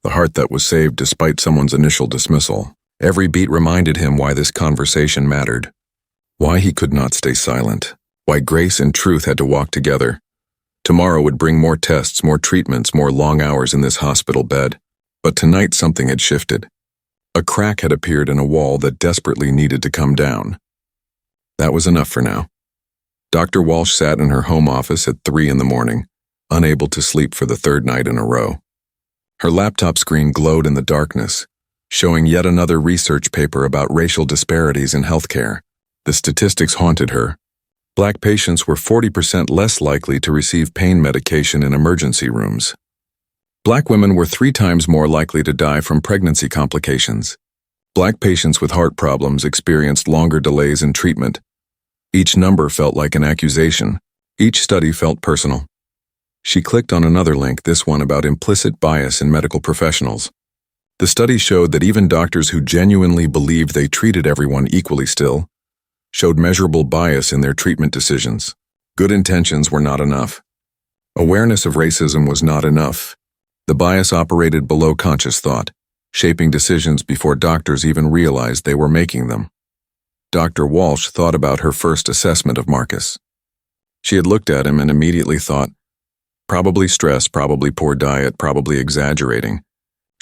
The heart that was saved despite someone's initial dismissal. Every beat reminded him why this conversation mattered. Why he could not stay silent. Why grace and truth had to walk together. Tomorrow would bring more tests, more treatments, more long hours in this hospital bed. But tonight something had shifted. A crack had appeared in a wall that desperately needed to come down. That was enough for now. Dr. Walsh sat in her home office at 3 a.m, unable to sleep for the third night in a row. Her laptop screen glowed in the darkness, showing yet another research paper about racial disparities in healthcare. The statistics haunted her. Black patients were 40% less likely to receive pain medication in emergency rooms. Black women were 3 times more likely to die from pregnancy complications. Black patients with heart problems experienced longer delays in treatment. Each number felt like an accusation. Each study felt personal. She clicked on another link, this one about implicit bias in medical professionals. The study showed that even doctors who genuinely believed they treated everyone equally still showed measurable bias in their treatment decisions. Good intentions were not enough. Awareness of racism was not enough. The bias operated below conscious thought, shaping decisions before doctors even realized they were making them. Dr. Walsh thought about her first assessment of Marcus. She had looked at him and immediately thought, probably stress, probably poor diet, probably exaggerating.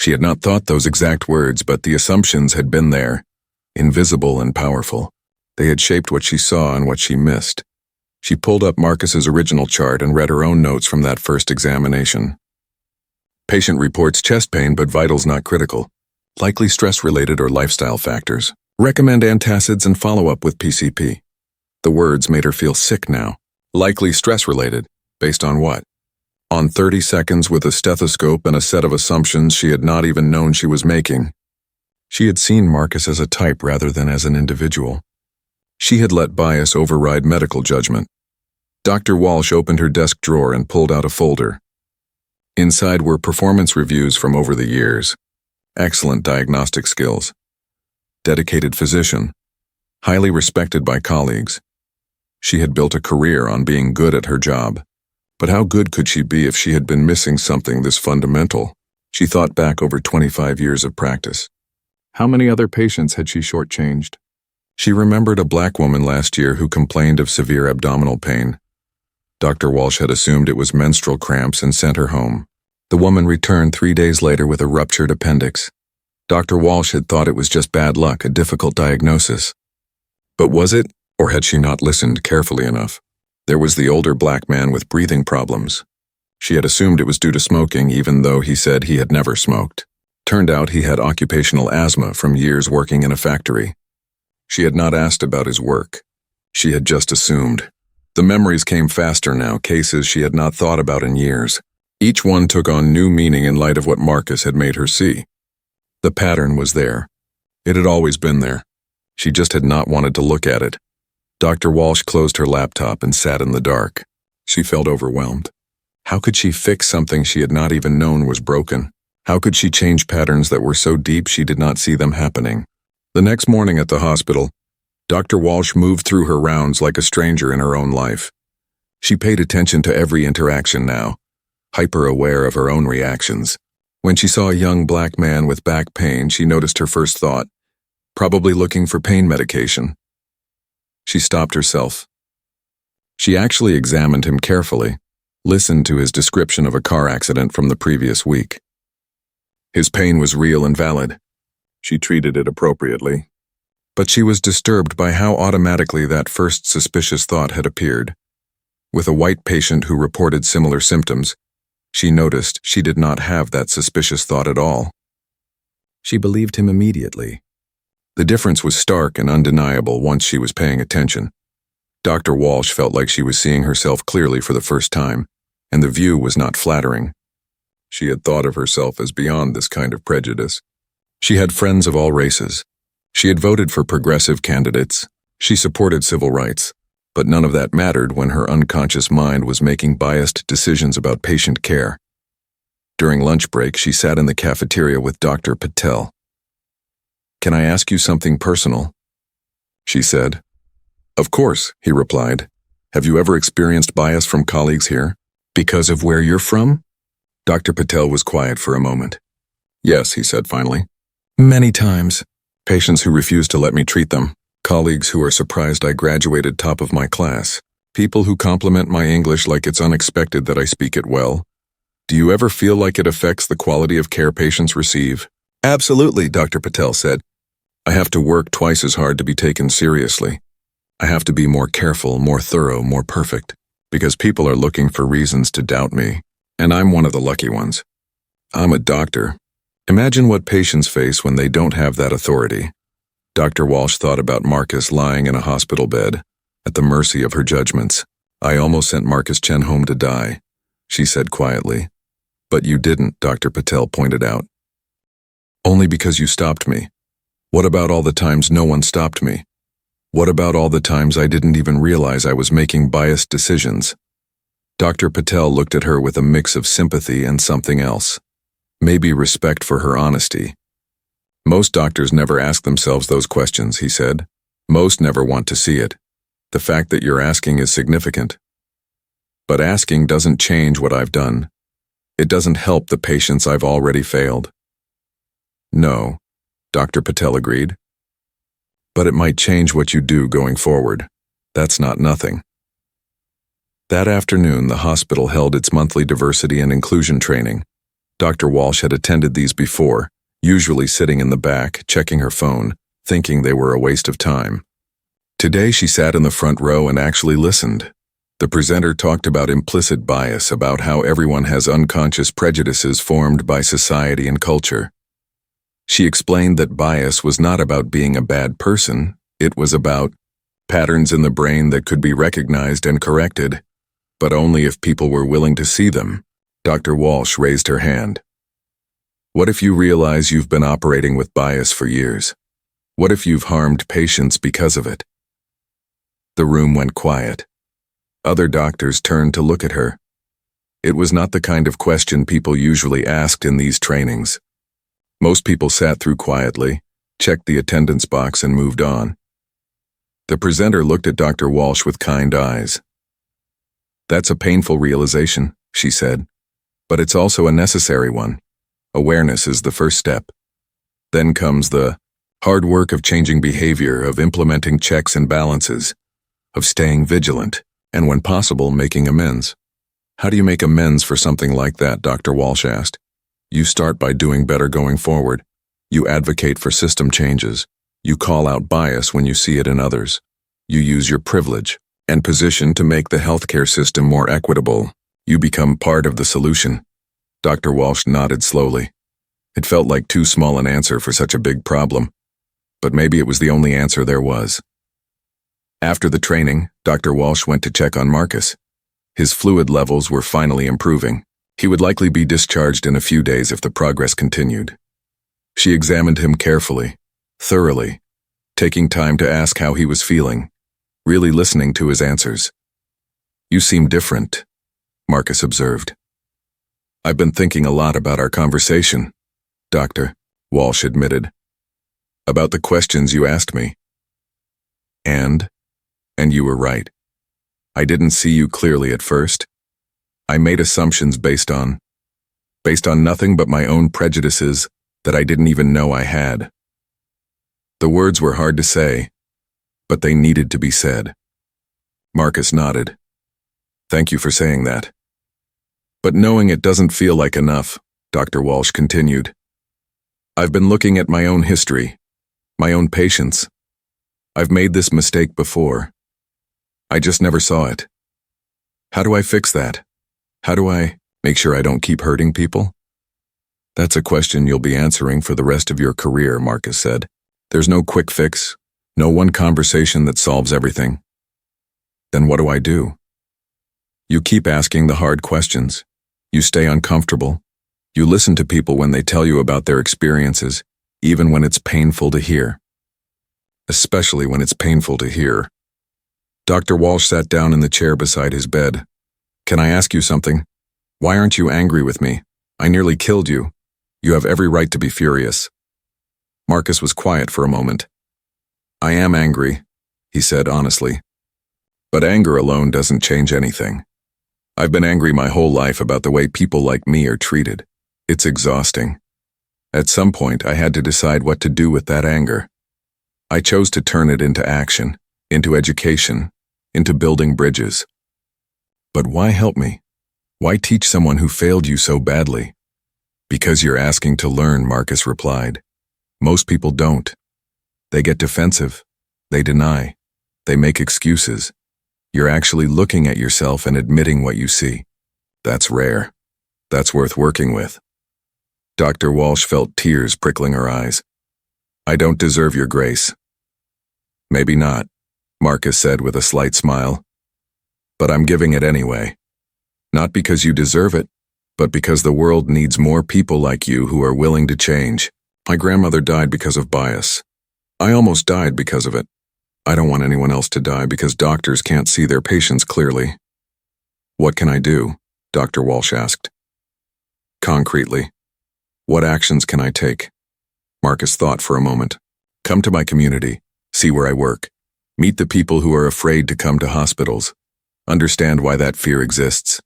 She had not thought those exact words, but the assumptions had been there, invisible and powerful. They had shaped what she saw and what she missed. She pulled up Marcus's original chart and read her own notes from that first examination. Patient reports chest pain but vitals not critical. Likely stress-related or lifestyle factors. Recommend antacids and follow up with PCP. The words made her feel sick now. Likely stress-related. Based on what? On 30 seconds with a stethoscope and a set of assumptions she had not even known she was making. She had seen Marcus as a type rather than as an individual. She had let bias override medical judgment. Dr. Walsh opened her desk drawer and pulled out a folder. Inside were performance reviews from over the years. Excellent diagnostic skills. Dedicated physician. Highly respected by colleagues. She had built a career on being good at her job. But how good could she be if she had been missing something this fundamental? She thought back over 25 years of practice. How many other patients had she shortchanged? She remembered a black woman last year who complained of severe abdominal pain. Dr. Walsh had assumed it was menstrual cramps and sent her home. The woman returned 3 days later with a ruptured appendix. Dr. Walsh had thought it was just bad luck, a difficult diagnosis. But was it, or had she not listened carefully enough? There was the older black man with breathing problems. She had assumed it was due to smoking, even though he said he had never smoked. Turned out he had occupational asthma from years working in a factory. She had not asked about his work. She had just assumed. The memories came faster now, cases she had not thought about in years. Each one took on new meaning in light of what Marcus had made her see. The pattern was there. It had always been there. She just had not wanted to look at it. Dr. Walsh closed her laptop and sat in the dark. She felt overwhelmed. How could she fix something she had not even known was broken? How could she change patterns that were so deep she did not see them happening? The next morning at the hospital, Dr. Walsh moved through her rounds like a stranger in her own life. She paid attention to every interaction now, hyper-aware of her own reactions. When she saw a young black man with back pain, she noticed her first thought, probably looking for pain medication. She stopped herself. She actually examined him carefully, listened to his description of a car accident from the previous week. His pain was real and valid. She treated it appropriately. But she was disturbed by how automatically that first suspicious thought had appeared. With a white patient who reported similar symptoms, she noticed she did not have that suspicious thought at all. She believed him immediately. The difference was stark and undeniable once she was paying attention. Dr. Walsh felt like she was seeing herself clearly for the first time, and the view was not flattering. She had thought of herself as beyond this kind of prejudice. She had friends of all races. She had voted for progressive candidates. She supported civil rights. But none of that mattered when her unconscious mind was making biased decisions about patient care. During lunch break, she sat in the cafeteria with Dr. Patel. "Can I ask you something personal?" she said. "Of course," he replied. "Have you ever experienced bias from colleagues here? Because of where you're from?" Dr. Patel was quiet for a moment. "Yes," he said finally. "Many times. Patients who refuse to let me treat them. Colleagues who are surprised I graduated top of my class. People who compliment my English like it's unexpected that I speak it well. Do you ever feel like it affects the quality of care patients receive?" "Absolutely," Dr. Patel said. "I have to work twice as hard to be taken seriously. I have to be more careful, more thorough, more perfect, because people are looking for reasons to doubt me, and I'm one of the lucky ones. I'm a doctor. Imagine what patients face when they don't have that authority." Dr. Walsh thought about Marcus lying in a hospital bed, at the mercy of her judgments. "I almost sent Marcus Chen home to die," she said quietly. "But you didn't," Dr. Patel pointed out. "Only because you stopped me. What about all the times no one stopped me? What about all the times I didn't even realize I was making biased decisions?" Dr. Patel looked at her with a mix of sympathy and something else. Maybe respect for her honesty. "Most doctors never ask themselves those questions," he said. "Most never want to see it. The fact that you're asking is significant. But asking doesn't change what I've done. It doesn't help the patients I've already failed." "No," Dr. Patel agreed. "But it might change what you do going forward. That's not nothing." That afternoon, the hospital held its monthly diversity and inclusion training. Dr. Walsh had attended these before, usually sitting in the back, checking her phone, thinking they were a waste of time. Today she sat in the front row and actually listened. The presenter talked about implicit bias, about how everyone has unconscious prejudices formed by society and culture. She explained that bias was not about being a bad person, it was about patterns in the brain that could be recognized and corrected, but only if people were willing to see them. Dr. Walsh raised her hand. What if you realize you've been operating with bias for years? What if you've harmed patients because of it? The room went quiet. Other doctors turned to look at her. It was not the kind of question people usually asked in these trainings. Most people sat through quietly, checked the attendance box, and moved on. The presenter looked at Dr. Walsh with kind eyes. That's a painful realization, she said, but it's also a necessary one. Awareness is the first step. Then comes the hard work of changing behavior, of implementing checks and balances, of staying vigilant, and when possible, making amends. How do you make amends for something like that? Dr. Walsh asked. You start by doing better going forward. You advocate for system changes. You call out bias when you see it in others. You use your privilege and position to make the healthcare system more equitable. You become part of the solution. Dr. Walsh nodded slowly. It felt like too small an answer for such a big problem, but maybe it was the only answer there was. After the training, Dr. Walsh went to check on Marcus. His fluid levels were finally improving. He would likely be discharged in a few days if the progress continued. She examined him carefully, thoroughly, taking time to ask how he was feeling, really listening to his answers. You seem different, Marcus observed. I've been thinking a lot about our conversation, Doctor, Walsh admitted. About the questions you asked me. And you were right. I didn't see you clearly at first. I made assumptions based on nothing but my own prejudices that I didn't even know I had. The words were hard to say, but they needed to be said. Marcus nodded. Thank you for saying that. But knowing it doesn't feel like enough, Dr. Walsh continued. I've been looking at my own history, my own patients. I've made this mistake before. I just never saw it. How do I fix that? How do I make sure I don't keep hurting people? That's a question you'll be answering for the rest of your career, Marcus said. There's no quick fix, no one conversation that solves everything. Then what do I do? You keep asking the hard questions. You stay uncomfortable. You listen to people when they tell you about their experiences, even when it's painful to hear. Especially when it's painful to hear. Dr. Walsh sat down in the chair beside his bed. Can I ask you something? Why aren't you angry with me? I nearly killed you. You have every right to be furious. Marcus was quiet for a moment. I am angry, he said honestly. But anger alone doesn't change anything. I've been angry my whole life about the way people like me are treated. It's exhausting. At some point, I had to decide what to do with that anger. I chose to turn it into action, into education, into building bridges. But why help me? Why teach someone who failed you so badly? Because you're asking to learn, Marcus replied. Most people don't. They get defensive. They deny. They make excuses. You're actually looking at yourself and admitting what you see. That's rare. That's worth working with. Dr. Walsh felt tears prickling her eyes. I don't deserve your grace. Maybe not, Marcus said with a slight smile. But I'm giving it anyway. Not because you deserve it, but because the world needs more people like you who are willing to change. My grandmother died because of bias. I almost died because of it. I don't want anyone else to die because doctors can't see their patients clearly. What can I do? Dr. Walsh asked. Concretely, what actions can I take? Marcus thought for a moment. Come to my community, see where I work, meet the people who are afraid to come to hospitals, understand why that fear exists,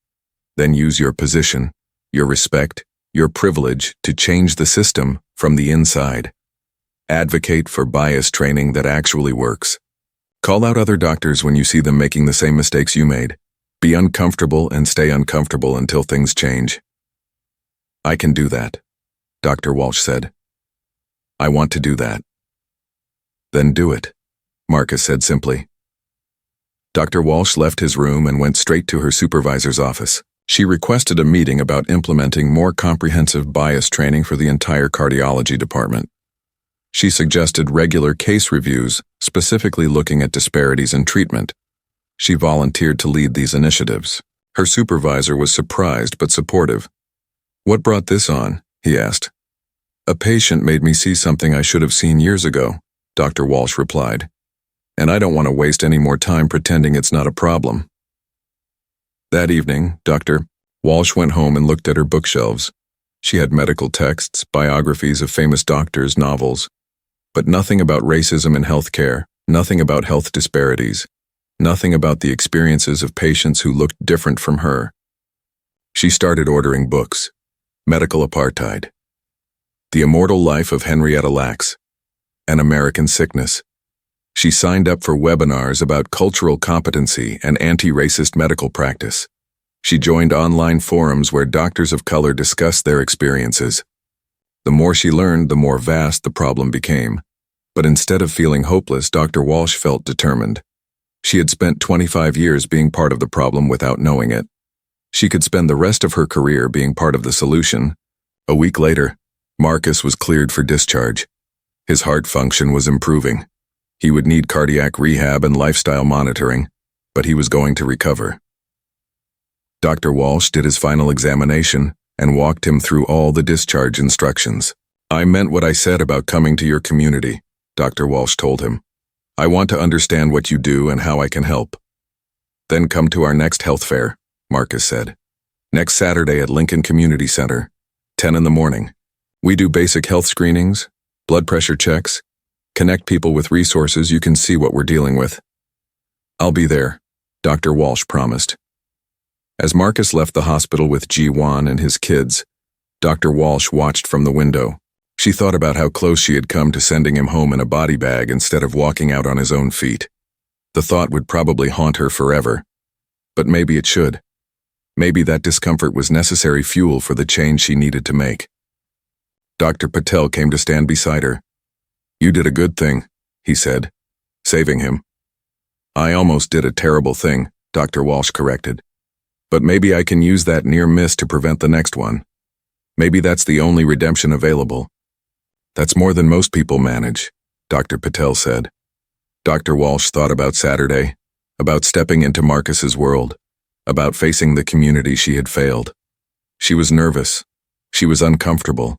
then use your position, your respect, your privilege to change the system from the inside. Advocate for bias training that actually works. Call out other doctors when you see them making the same mistakes you made. Be uncomfortable and stay uncomfortable until things change. I can do that, Dr. Walsh said. I want to do that. Then do it, Marcus said simply. Dr. Walsh left his room and went straight to her supervisor's office. She requested a meeting about implementing more comprehensive bias training for the entire cardiology department. She suggested regular case reviews, specifically looking at disparities in treatment. She volunteered to lead these initiatives. Her supervisor was surprised but supportive. "What brought this on?" he asked. "A patient made me see something I should have seen years ago," Dr. Walsh replied. "And I don't want to waste any more time pretending it's not a problem." That evening, Dr. Walsh went home and looked at her bookshelves. She had medical texts, biographies of famous doctors, novels, but nothing about racism in healthcare, nothing about health disparities, nothing about the experiences of patients who looked different from her. She started ordering books. Medical Apartheid, The Immortal Life of Henrietta Lacks, An American Sickness. She signed up for webinars about cultural competency and anti-racist medical practice. She joined online forums where doctors of color discussed their experiences. The more she learned, the more vast the problem became. But instead of feeling hopeless, Dr. Walsh felt determined. She had spent 25 years being part of the problem without knowing it. She could spend the rest of her career being part of the solution. A week later, Marcus was cleared for discharge. His heart function was improving. He would need cardiac rehab and lifestyle monitoring, but he was going to recover. Dr. Walsh did his final examination and walked him through all the discharge instructions. "I meant what I said about coming to your community," Dr. Walsh told him. "I want to understand what you do and how I can help." "Then come to our next health fair," Marcus said. "Next Saturday at Lincoln Community Center, 10 in the morning. We do basic health screenings, blood pressure checks, connect people with resources you can see what we're dealing with." "I'll be there," Dr. Walsh promised. As Marcus left the hospital with G1 and his kids, Dr. Walsh watched from the window. She thought about how close she had come to sending him home in a body bag instead of walking out on his own feet. The thought would probably haunt her forever. But maybe it should. Maybe that discomfort was necessary fuel for the change she needed to make. Dr. Patel came to stand beside her. "You did a good thing," he said, saving him. "I almost did a terrible thing," Dr. Walsh corrected. "But maybe I can use that near miss to prevent the next one. Maybe that's the only redemption available." "That's more than most people manage," Dr. Patel said. Dr. Walsh thought about Saturday, about stepping into Marcus's world, about facing the community she had failed. She was nervous. She was uncomfortable.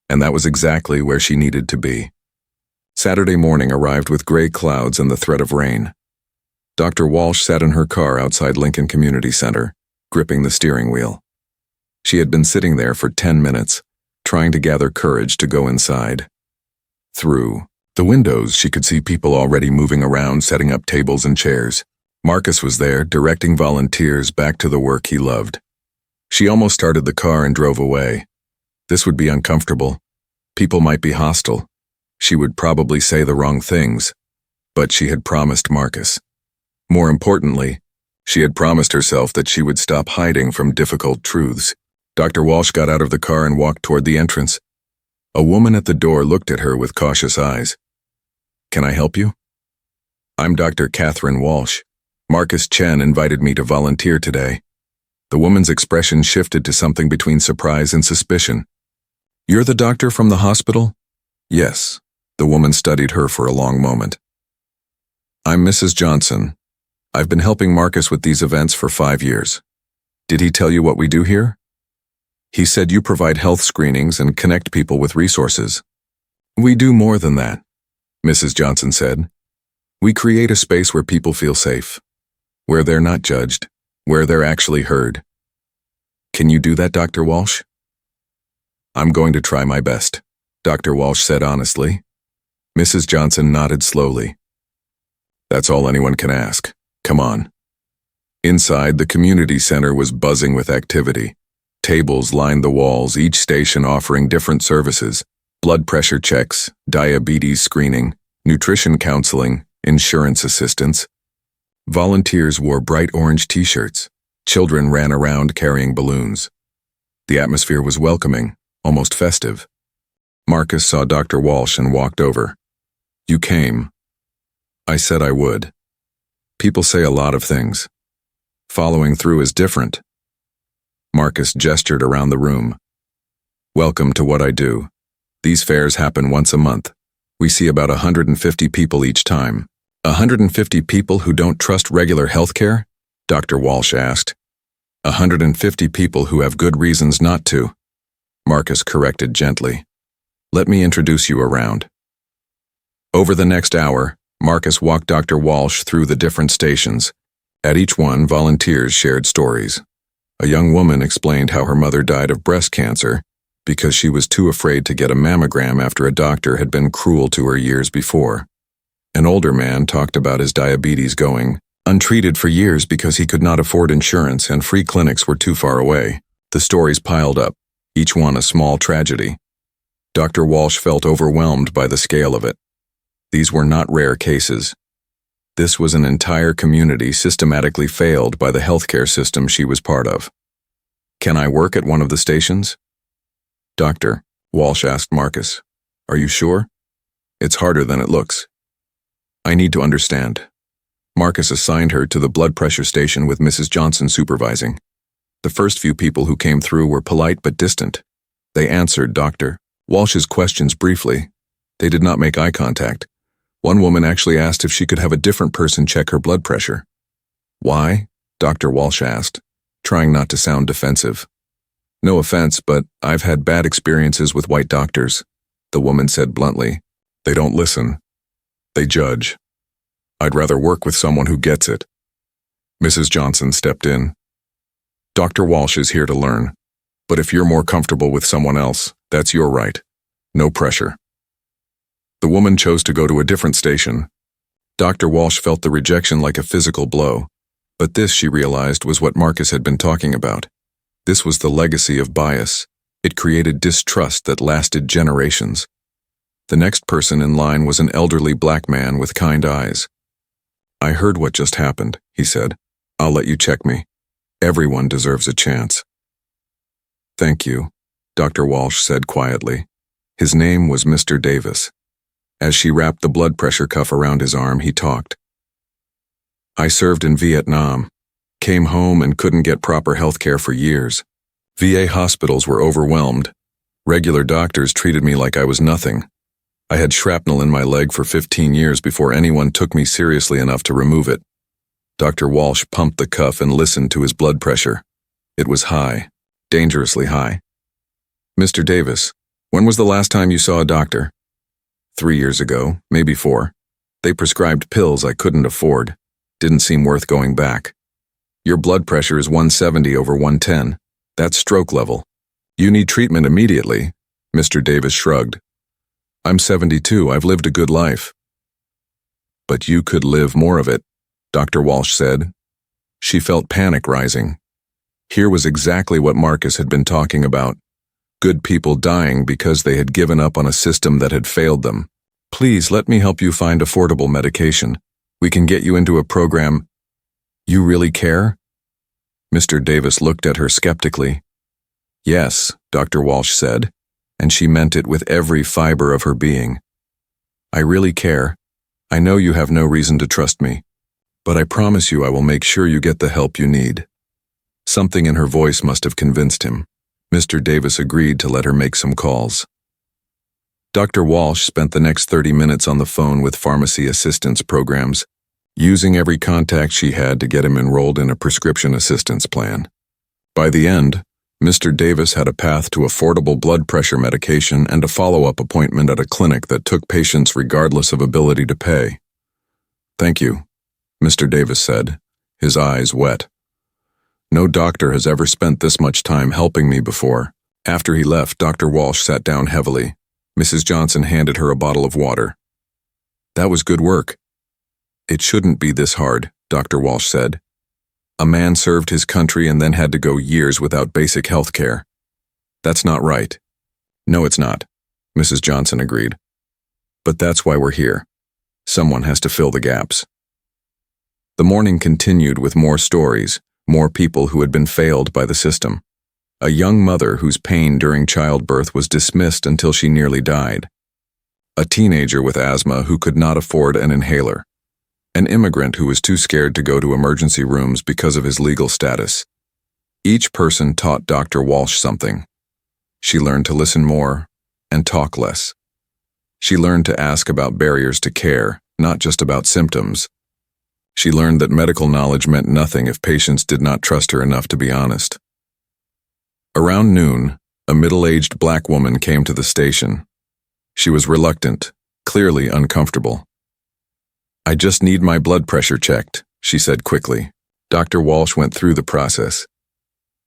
And that was exactly where she needed to be. Saturday morning arrived with gray clouds and the threat of rain. Dr. Walsh sat in her car outside Lincoln Community Center, gripping the steering wheel. She had been sitting there for 10 minutes, trying to gather courage to go inside. Through the windows, she could see people already moving around, setting up tables and chairs. Marcus was there, directing volunteers back to the work he loved. She almost started the car and drove away. This would be uncomfortable. People might be hostile. She would probably say the wrong things. But she had promised Marcus. More importantly, she had promised herself that she would stop hiding from difficult truths. Dr. Walsh got out of the car and walked toward the entrance. A woman at the door looked at her with cautious eyes. "Can I help you?" "I'm Dr. Catherine Walsh. Marcus Chen invited me to volunteer today." The woman's expression shifted to something between surprise and suspicion. "You're the doctor from the hospital?" "Yes." The woman studied her for a long moment. "I'm Mrs. Johnson. I've been helping Marcus with these events for 5 years. Did he tell you what we do here?" "He said you provide health screenings and connect people with resources." "We do more than that," Mrs. Johnson said. "We create a space where people feel safe, where they're not judged, where they're actually heard." "Can you do that, Dr. Walsh?" "I'm going to try my best," Dr. Walsh said honestly. Mrs. Johnson nodded slowly. "That's all anyone can ask. Come on." Inside, the community center was buzzing with activity. Tables lined the walls, each station offering different services: blood pressure checks, diabetes screening, nutrition counseling, insurance assistance. Volunteers wore bright orange t-shirts. Children ran around carrying balloons. The atmosphere was welcoming, almost festive. Marcus saw Dr. Walsh and walked over. "You came." "I said I would." People say a lot of things. Following through is different. Marcus gestured around the room. Welcome to what I do. These fairs happen once a month. We see about 150 people each time. 150 people who don't trust regular healthcare? Dr. Walsh asked. 150 people who have good reasons not to. Marcus corrected gently. Let me introduce you around. Over the next hour, Marcus walked Dr. Walsh through the different stations. At each one, volunteers shared stories. A young woman explained how her mother died of breast cancer because she was too afraid to get a mammogram after a doctor had been cruel to her years before. An older man talked about his diabetes going untreated for years because he could not afford insurance and free clinics were too far away. The stories piled up, each one a small tragedy. Dr. Walsh felt overwhelmed by the scale of it. These were not rare cases. This was an entire community systematically failed by the healthcare system she was part of. Can I work at one of the stations? Doctor, Walsh asked Marcus. Are you sure? It's harder than it looks. I need to understand. Marcus assigned her to the blood pressure station with Mrs. Johnson supervising. The first few people who came through were polite but distant. They answered Dr. Walsh's questions briefly. They did not make eye contact. One woman actually asked if she could have a different person check her blood pressure. Why? Dr. Walsh asked, trying not to sound defensive. No offense, but I've had bad experiences with white doctors, the woman said bluntly. They don't listen. They judge. I'd rather work with someone who gets it. Mrs. Johnson stepped in. Dr. Walsh is here to learn, but if you're more comfortable with someone else, that's your right. No pressure. The woman chose to go to a different station. Dr. Walsh felt the rejection like a physical blow, but this, she realized, was what Marcus had been talking about. This was the legacy of bias. It created distrust that lasted generations. The next person in line was an elderly black man with kind eyes. I heard what just happened, he said. I'll let you check me. Everyone deserves a chance. Thank you, Dr. Walsh said quietly. His name was Mr. Davis. As she wrapped the blood pressure cuff around his arm, he talked. I served in Vietnam, came home and couldn't get proper health care for years. VA hospitals were overwhelmed. Regular doctors treated me like I was nothing. I had shrapnel in my leg for 15 years before anyone took me seriously enough to remove it. Dr. Walsh pumped the cuff and listened to his blood pressure. It was high, dangerously high. Mr. Davis, when was the last time you saw a doctor? 3 years ago, maybe 4. They prescribed pills I couldn't afford. Didn't seem worth going back. Your blood pressure is 170 over 110. That's stroke level. You need treatment immediately, Mr. Davis shrugged. I'm 72, I've lived a good life. But you could live more of it, Dr. Walsh said. She felt panic rising. Here was exactly what Marcus had been talking about. Good people dying because they had given up on a system that had failed them. Please let me help you find affordable medication. We can get you into a program. You really care? Mr. Davis looked at her skeptically. Yes, Dr. Walsh said, and she meant it with every fiber of her being. I really care. I know you have no reason to trust me, but I promise you I will make sure you get the help you need. Something in her voice must have convinced him. Mr. Davis agreed to let her make some calls. Dr. Walsh spent the next 30 minutes on the phone with pharmacy assistance programs, using every contact she had to get him enrolled in a prescription assistance plan. By the end, Mr. Davis had a path to affordable blood pressure medication and a follow-up appointment at a clinic that took patients regardless of ability to pay. Thank you, Mr. Davis said, his eyes wet. No doctor has ever spent this much time helping me before. After he left, Dr. Walsh sat down heavily. Mrs. Johnson handed her a bottle of water. That was good work. It shouldn't be this hard, Dr. Walsh said. A man served his country and then had to go years without basic health care. That's not right. No, it's not, Mrs. Johnson agreed. But that's why we're here. Someone has to fill the gaps. The morning continued with more stories, more people who had been failed by the system. A young mother whose pain during childbirth was dismissed until she nearly died. A teenager with asthma who could not afford an inhaler. an immigrant who was too scared to go to emergency rooms because of his legal status. Each person taught Dr. Walsh something. She learned to listen more and talk less. She learned to ask about barriers to care, not just about symptoms. She learned that medical knowledge meant nothing if patients did not trust her enough to be honest. Around noon, a middle-aged black woman came to the station. She was reluctant, clearly uncomfortable. "I just need my blood pressure checked," she said quickly. Dr. Walsh went through the process.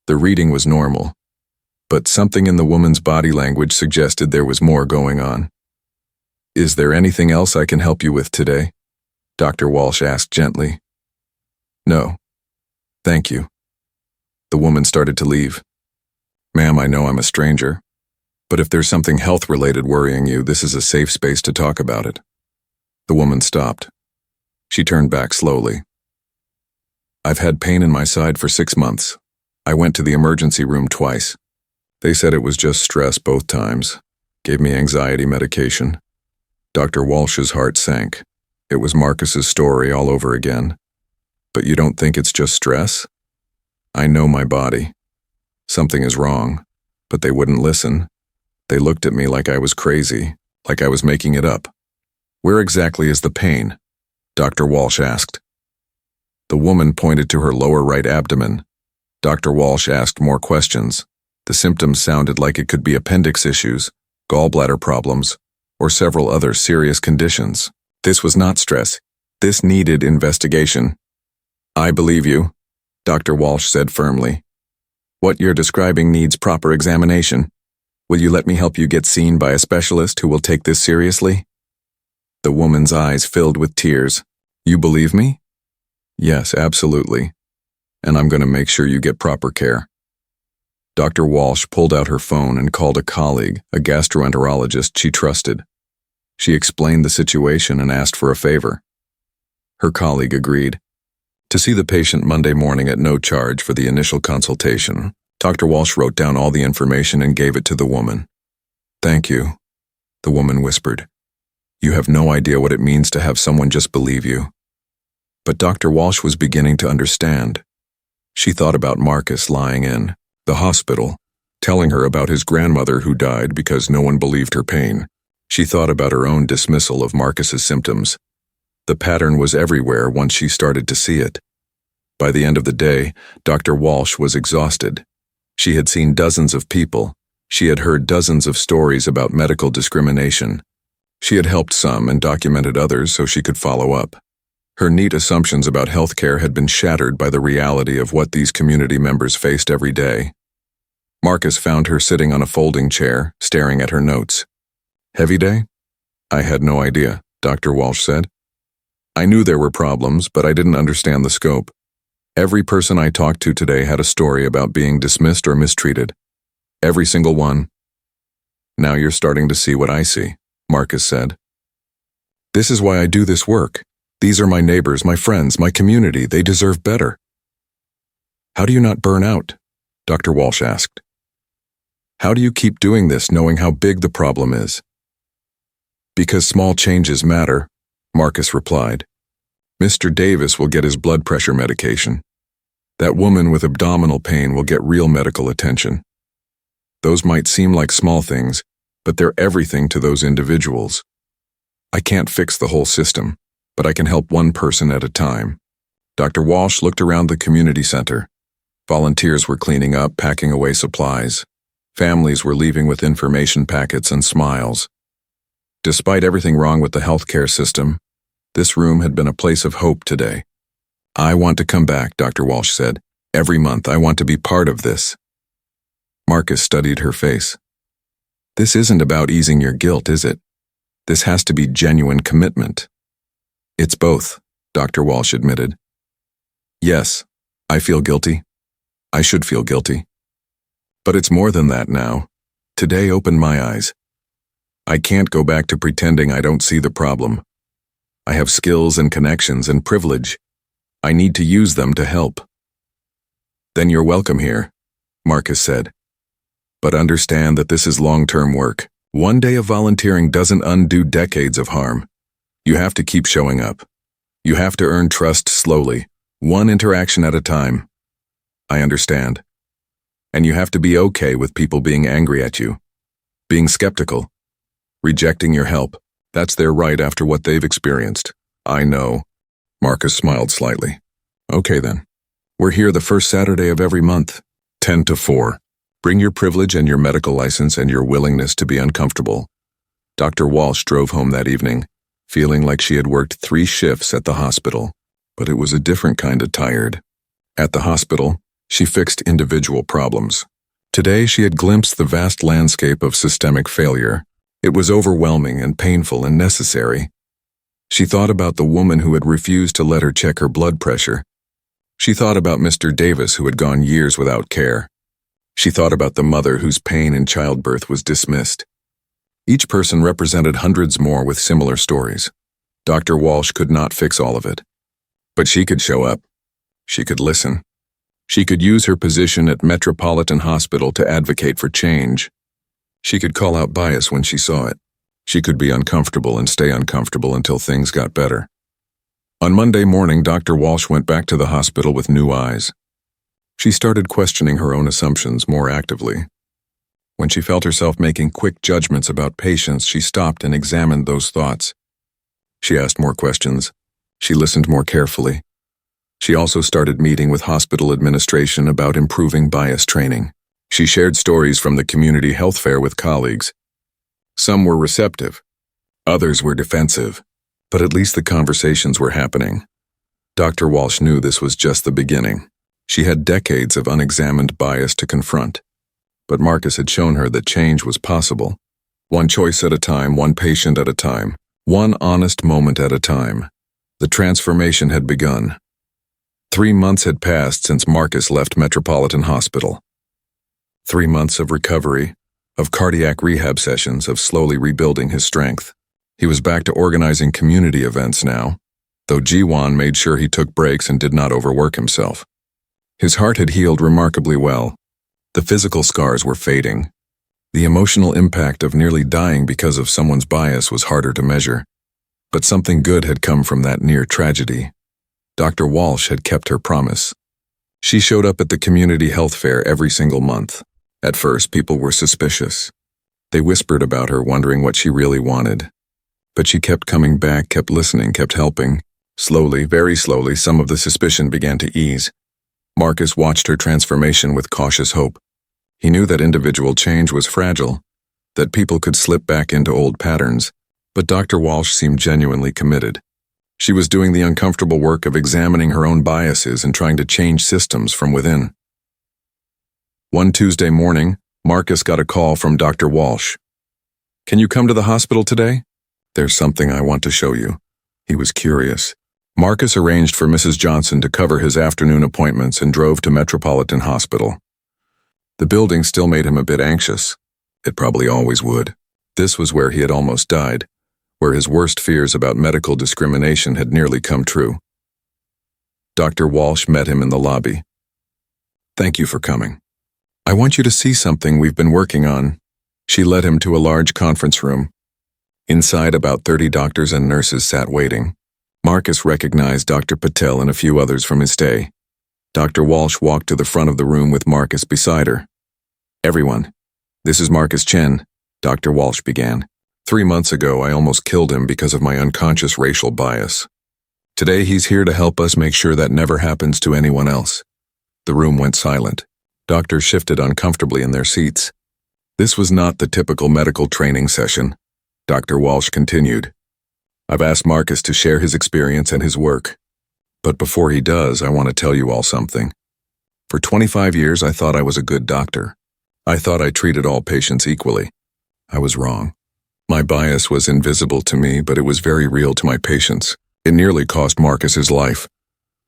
The reading was normal, but something in the woman's body language suggested there was more going on. "Is there anything else I can help you with today?" Dr. Walsh asked gently. "No. Thank you." The woman started to leave. "Ma'am, I know I'm a stranger, but if there's something health-related worrying you, this is a safe space to talk about it." The woman stopped. She turned back slowly. "I've had pain in my side for 6 months. I went to the emergency room twice. They said it was just stress both times. Gave me anxiety medication." Dr. Walsh's heart sank. It was Marcus's story all over again. "But you don't think it's just stress?" "I know my body. Something is wrong, but they wouldn't listen. They looked at me like I was crazy, like I was making it up." "Where exactly is the pain?" Dr. Walsh asked. The woman pointed to her lower right abdomen. Dr. Walsh asked more questions. The symptoms sounded like it could be appendix issues, gallbladder problems, or several other serious conditions. This was not stress. This needed investigation. "I believe you," Dr. Walsh said firmly. "What you're describing needs proper examination. Will you let me help you get seen by a specialist who will take this seriously?" The woman's eyes filled with tears. "You believe me?" "Yes, absolutely. And I'm going to make sure you get proper care." Dr. Walsh pulled out her phone and called a colleague, a gastroenterologist she trusted. She explained the situation and asked for a favor. Her colleague agreed. To see the patient Monday morning at no charge for the initial consultation, Dr. Walsh wrote down all the information and gave it to the woman. "Thank you," the woman whispered. "You have no idea what it means to have someone just believe you." But Dr. Walsh was beginning to understand. She thought about Marcus lying in the hospital, telling her about his grandmother who died because no one believed her pain. She thought about her own dismissal of Marcus's symptoms. The pattern was everywhere once she started to see it. By the end of the day, Dr. Walsh was exhausted. She had seen dozens of people. She had heard dozens of stories about medical discrimination. She had helped some and documented others so she could follow up. Her neat assumptions about healthcare had been shattered by the reality of what these community members faced every day. Marcus found her sitting on a folding chair, staring at her notes. "Heavy day?" "I had no idea," Dr. Walsh said. "I knew there were problems, but I didn't understand the scope. Every person I talked to today had a story about being dismissed or mistreated. Every single one." "Now you're starting to see what I see," Marcus said. "This is why I do this work. These are my neighbors, my friends, my community. They deserve better." "How do you not burn out?" Dr. Walsh asked. "How do you keep doing this knowing how big the problem is?" "Because small changes matter," Marcus replied. "Mr. Davis will get his blood pressure medication. That woman with abdominal pain will get real medical attention. Those might seem like small things, but they're everything to those individuals. I can't fix the whole system, but I can help one person at a time." Dr. Walsh looked around the community center. Volunteers were cleaning up, packing away supplies. Families were leaving with information packets and smiles. Despite everything wrong with the healthcare system, this room had been a place of hope today. "I want to come back," Dr. Walsh said. "Every month I want to be part of this." Marcus studied her face. "This isn't about easing your guilt, is it? This has to be genuine commitment." "It's both," Dr. Walsh admitted. "Yes, I feel guilty. I should feel guilty. But it's more than that now. Today opened my eyes. I can't go back to pretending I don't see the problem. I have skills and connections and privilege. I need to use them to help." "Then you're welcome here," Marcus said. "But understand that this is long-term work. One day of volunteering doesn't undo decades of harm. You have to keep showing up. You have to earn trust slowly, one interaction at a time. I understand. And you have to be okay with people being angry at you, being skeptical, rejecting your help. That's their right after what they've experienced. I know. Marcus smiled slightly. Okay then. We're here the first Saturday of every month, 10 to 4. Bring your privilege and your medical license and your willingness to be uncomfortable. Dr. Walsh drove home that evening, feeling like she had worked 3 shifts at the hospital, but it was a different kind of tired. At the hospital, she fixed individual problems. Today she had glimpsed the vast landscape of systemic failure. It was overwhelming and painful and necessary. She thought about the woman who had refused to let her check her blood pressure. She thought about Mr. Davis who had gone years without care. She thought about the mother whose pain in childbirth was dismissed. Each person represented hundreds more with similar stories. Dr. Walsh could not fix all of it. But she could show up. She could listen. She could use her position at Metropolitan Hospital to advocate for change. She could call out bias when she saw it. She could be uncomfortable and stay uncomfortable until things got better. On Monday morning, Dr. Walsh went back to the hospital with new eyes. She started questioning her own assumptions more actively. When she felt herself making quick judgments about patients, she stopped and examined those thoughts. She asked more questions. She listened more carefully. She also started meeting with hospital administration about improving bias training. She shared stories from the community health fair with colleagues. Some were receptive. Others were defensive. But at least the conversations were happening. Dr. Walsh knew this was just the beginning. She had decades of unexamined bias to confront. But Marcus had shown her that change was possible. One choice at a time, one patient at a time, one honest moment at a time. The transformation had begun. 3 months had passed since Marcus left Metropolitan Hospital. 3 months of recovery, of cardiac rehab sessions, of slowly rebuilding his strength. He was back to organizing community events now, though Jiwan made sure he took breaks and did not overwork himself. His heart had healed remarkably well. The physical scars were fading. The emotional impact of nearly dying because of someone's bias was harder to measure. But something good had come from that near tragedy. Dr. Walsh had kept her promise. She showed up at the community health fair every single month. At first, people were suspicious. They whispered about her, wondering what she really wanted. But she kept coming back, kept listening, kept helping. Slowly, very slowly, some of the suspicion began to ease. Marcus watched her transformation with cautious hope. He knew that individual change was fragile, that people could slip back into old patterns, but Dr. Walsh seemed genuinely committed. She was doing the uncomfortable work of examining her own biases and trying to change systems from within. One Tuesday morning, Marcus got a call from Dr. Walsh. "Can you come to the hospital today? There's something I want to show you." He was curious. Marcus arranged for Mrs. Johnson to cover his afternoon appointments and drove to Metropolitan Hospital. The building still made him a bit anxious. It probably always would. This was where he had almost died, where his worst fears about medical discrimination had nearly come true. Dr. Walsh met him in the lobby. "Thank you for coming. I want you to see something we've been working on." She led him to a large conference room. Inside, about 30 doctors and nurses sat waiting. Marcus recognized Dr. Patel and a few others from his day. Dr. Walsh walked to the front of the room with Marcus beside her. "Everyone, this is Marcus Chen," Dr. Walsh began. 3 months ago, I almost killed him because of my unconscious racial bias. Today, he's here to help us make sure that never happens to anyone else." The room went silent. Doctors shifted uncomfortably in their seats. This was not the typical medical training session. Dr. Walsh continued. "I've asked Marcus to share his experience and his work. But before he does, I want to tell you all something. For 25 years, I thought I was a good doctor. I thought I treated all patients equally. I was wrong. My bias was invisible to me, but it was very real to my patients. It nearly cost Marcus his life."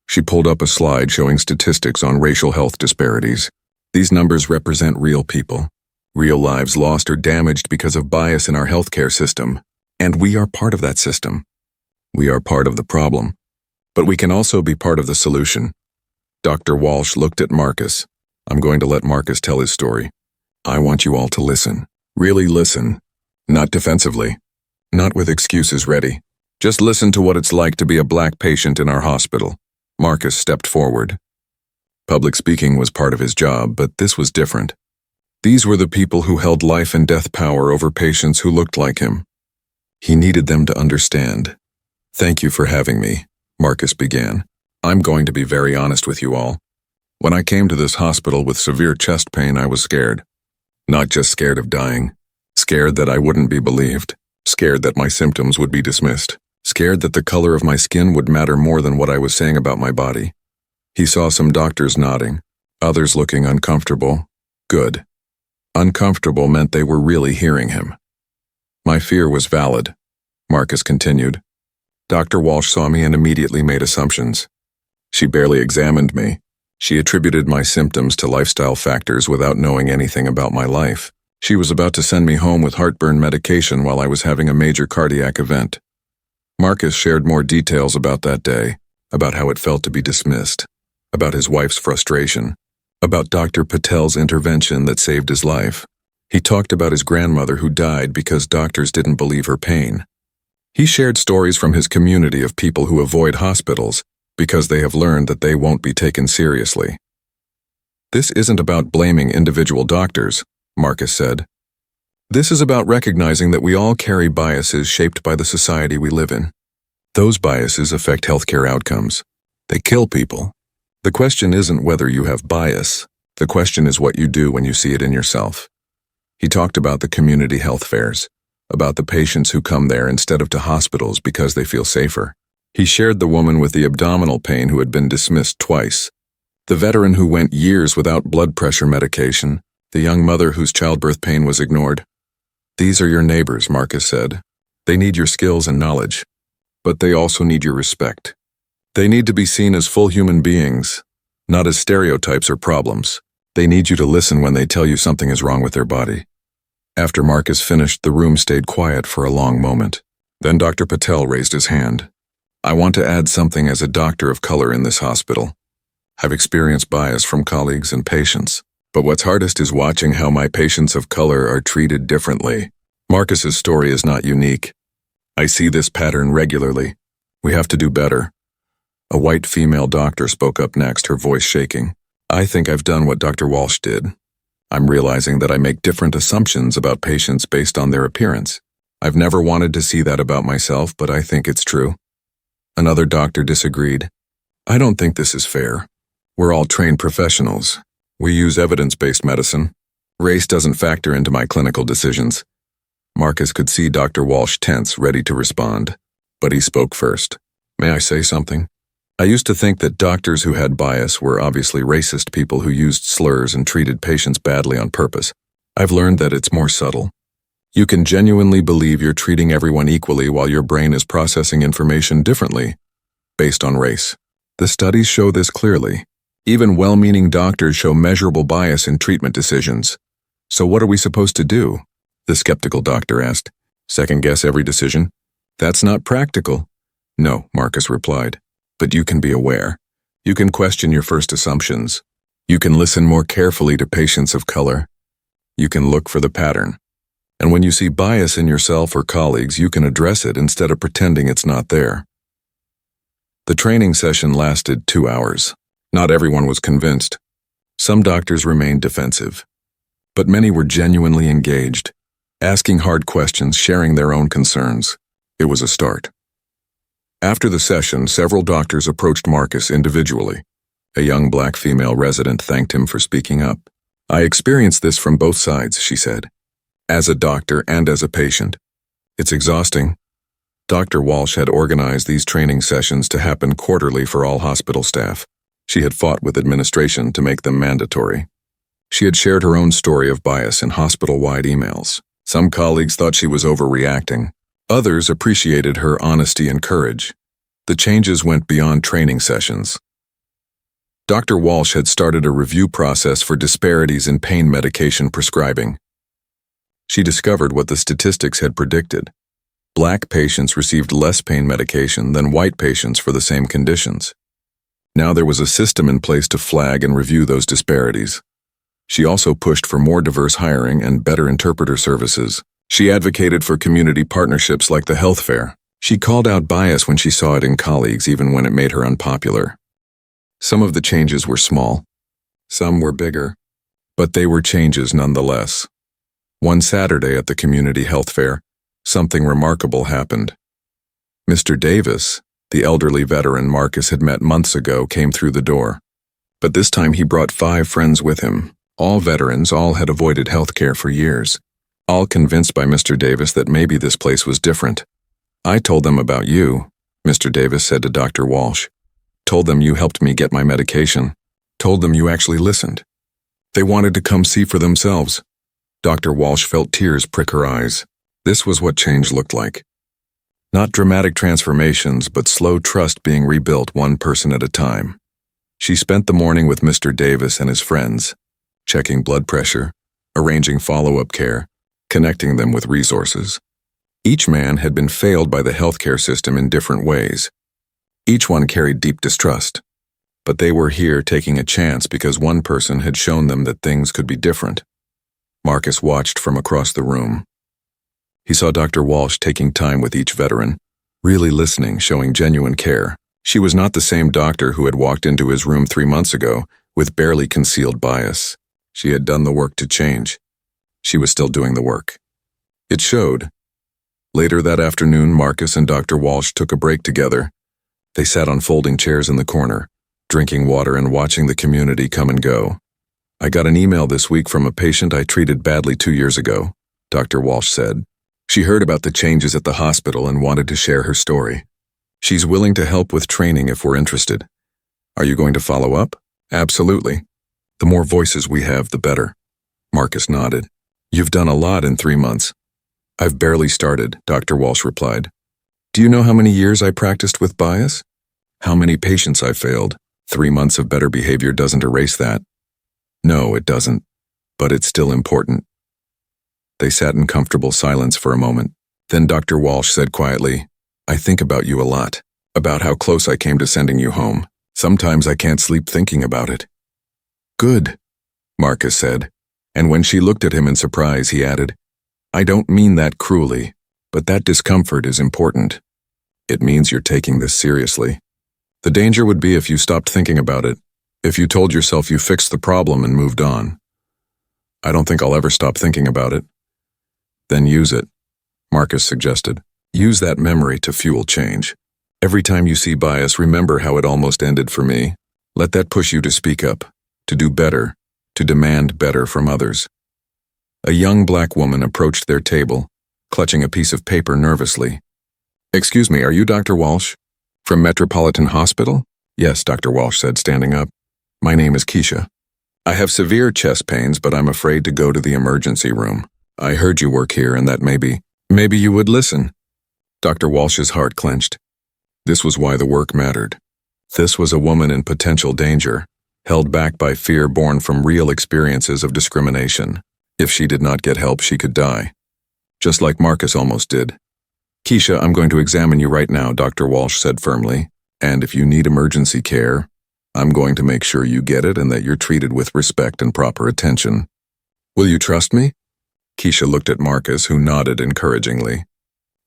She pulled up a slide showing statistics on racial health disparities. These numbers represent real people, real lives lost or damaged because of bias in our healthcare system. And we are part of that system. We are part of the problem. But we can also be part of the solution. Dr. Walsh looked at Marcus. "I'm going to let Marcus tell his story. I want you all to listen. Really listen. Not defensively. Not with excuses ready. Just listen to what it's like to be a black patient in our hospital." Marcus stepped forward. Public speaking was part of his job, but this was different. These were the people who held life and death power over patients who looked like him. He needed them to understand. "Thank you for having me," Marcus began. "I'm going to be very honest with you all. When I came to this hospital with severe chest pain, I was scared. Not just scared of dying. Scared that I wouldn't be believed. Scared that my symptoms would be dismissed. Scared that the color of my skin would matter more than what I was saying about my body." He saw some doctors nodding, others looking uncomfortable. Good. Uncomfortable meant they were really hearing him. "My fear was valid," Marcus continued. "Dr. Walsh saw me and immediately made assumptions. She barely examined me. She attributed my symptoms to lifestyle factors without knowing anything about my life. She was about to send me home with heartburn medication while I was having a major cardiac event." Marcus shared more details about that day, about how it felt to be dismissed, about his wife's frustration, about Dr. Patel's intervention that saved his life. He talked about his grandmother who died because doctors didn't believe her pain. He shared stories from his community of people who avoid hospitals because they have learned that they won't be taken seriously. "This isn't about blaming individual doctors," Marcus said. "This is about recognizing that we all carry biases shaped by the society we live in. Those biases affect healthcare outcomes. They kill people. The question isn't whether you have bias. The question is what you do when you see it in yourself." He talked about the community health fairs, about the patients who come there instead of to hospitals because they feel safer. He shared the woman with the abdominal pain who had been dismissed twice, the veteran who went years without blood pressure medication, the young mother whose childbirth pain was ignored. "These are your neighbors," Marcus said. "They need your skills and knowledge, but they also need your respect. They need to be seen as full human beings, not as stereotypes or problems. They need you to listen when they tell you something is wrong with their body." After Marcus finished, the room stayed quiet for a long moment. Then Dr. Patel raised his hand. "I want to add something as a doctor of color in this hospital. I've experienced bias from colleagues and patients, but what's hardest is watching how my patients of color are treated differently. Marcus's story is not unique. I see this pattern regularly. We have to do better." A white female doctor spoke up next, her voice shaking. "I think I've done what Dr. Walsh did. I'm realizing that I make different assumptions about patients based on their appearance. I've never wanted to see that about myself, but I think it's true." Another doctor disagreed. "I don't think this is fair. We're all trained professionals. We use evidence-based medicine. Race doesn't factor into my clinical decisions." Marcus could see Dr. Walsh tense, ready to respond. But he spoke first. "May I say something? I used to think that doctors who had bias were obviously racist people who used slurs and treated patients badly on purpose. I've learned that it's more subtle. You can genuinely believe you're treating everyone equally while your brain is processing information differently, based on race. The studies show this clearly. Even well-meaning doctors show measurable bias in treatment decisions. So what are we supposed to do?" the skeptical doctor asked. "Second-guess every decision? That's not practical." "No," Marcus replied. "But you can be aware. You can question your first assumptions. You can listen more carefully to patients of color. You can look for the pattern. And when you see bias in yourself or colleagues, you can address it instead of pretending it's not there." The training session lasted 2 hours. Not everyone was convinced. Some doctors remained defensive. But many were genuinely engaged, asking hard questions, sharing their own concerns. It was a start. After the session, several doctors approached Marcus individually. A young black female resident thanked him for speaking up. "I experienced this from both sides," she said. "As a doctor and as a patient. It's exhausting." Dr. Walsh had organized these training sessions to happen quarterly for all hospital staff. She had fought with administration to make them mandatory. She had shared her own story of bias in hospital-wide emails. Some colleagues thought she was overreacting. Others appreciated her honesty and courage. The changes went beyond training sessions. Dr. Walsh had started a review process for disparities in pain medication prescribing. She discovered what the statistics had predicted. Black patients received less pain medication than white patients for the same conditions. Now there was a system in place to flag and review those disparities. She also pushed for more diverse hiring and better interpreter services. She advocated for community partnerships like the health fair. She called out bias when she saw it in colleagues, even when it made her unpopular. Some of the changes were small, some were bigger, but they were changes nonetheless. One Saturday at the community health fair, something remarkable happened. Mr. Davis, the elderly veteran Marcus had met months ago, came through the door. But this time he brought 5 friends with him. All veterans, all had avoided healthcare for years. All convinced by Mr. Davis that maybe this place was different. "I told them about you," Mr. Davis said to Dr. Walsh. "Told them you helped me get my medication. Told them you actually listened. They wanted to come see for themselves." Dr. Walsh felt tears prick her eyes. This was what change looked like. Not dramatic transformations, but slow trust being rebuilt one person at a time. She spent the morning with Mr. Davis and his friends, checking blood pressure, arranging follow-up care, connecting them with resources. Each man had been failed by the healthcare system in different ways. Each one carried deep distrust. But they were here taking a chance because one person had shown them that things could be different. Marcus watched from across the room. He saw Dr. Walsh taking time with each veteran, really listening, showing genuine care. She was not the same doctor who had walked into his room 3 months ago with barely concealed bias. She had done the work to change. She was still doing the work. It showed. Later that afternoon, Marcus and Dr. Walsh took a break together. They sat on folding chairs in the corner, drinking water and watching the community come and go. "I got an email this week from a patient I treated badly 2 years ago," Dr. Walsh said. "She heard about the changes at the hospital and wanted to share her story. She's willing to help with training if we're interested. Are you going to follow up?" "Absolutely. The more voices we have, the better." Marcus nodded. "You've done a lot in 3 months." "I've barely started," Dr. Walsh replied. "Do you know how many years I practiced with bias? How many patients I failed? 3 months of better behavior doesn't erase that." "No, it doesn't. But it's still important." They sat in comfortable silence for a moment. Then Dr. Walsh said quietly, "I think about you a lot, about how close I came to sending you home. Sometimes I can't sleep thinking about it." "Good," Marcus said, and when she looked at him in surprise, he added, "I don't mean that cruelly, but that discomfort is important. It means you're taking this seriously. The danger would be if you stopped thinking about it, if you told yourself you fixed the problem and moved on. I don't think I'll ever stop thinking about it." "Then use it," Marcus suggested. "Use that memory to fuel change. Every time you see bias, remember how it almost ended for me. Let that push you to speak up, to do better, to demand better from others." A young black woman approached their table, clutching a piece of paper nervously. "Excuse me, are you Dr. Walsh? From Metropolitan Hospital?" "Yes," Dr. Walsh said, standing up. "My name is Keisha. I have severe chest pains, but I'm afraid to go to the emergency room. I heard you work here and that maybe you would listen." Dr. Walsh's heart clenched. This was why the work mattered. This was a woman in potential danger, held back by fear born from real experiences of discrimination. If she did not get help, she could die. Just like Marcus almost did. "Keisha, I'm going to examine you right now," Dr. Walsh said firmly. "And if you need emergency care, I'm going to make sure you get it and that you're treated with respect and proper attention. Will you trust me?" Keisha looked at Marcus, who nodded encouragingly.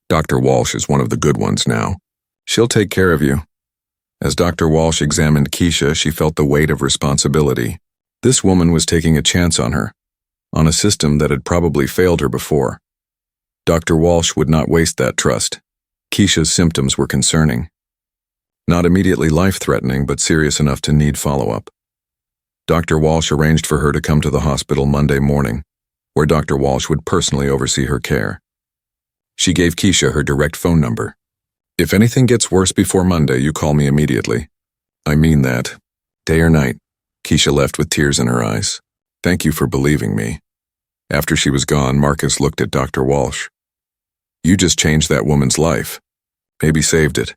"Dr. Walsh is one of the good ones now. She'll take care of you." As Dr. Walsh examined Keisha, she felt the weight of responsibility. This woman was taking a chance on her, on a system that had probably failed her before. Dr. Walsh would not waste that trust. Keisha's symptoms were concerning. Not immediately life-threatening, but serious enough to need follow-up. Dr. Walsh arranged for her to come to the hospital Monday morning, where Dr. Walsh would personally oversee her care. She gave Keisha her direct phone number. "If anything gets worse before Monday, you call me immediately." "I mean that. Day or night." Keisha left with tears in her eyes. "Thank you for believing me." After she was gone, Marcus looked at Dr. Walsh. "You just changed that woman's life. Maybe saved it.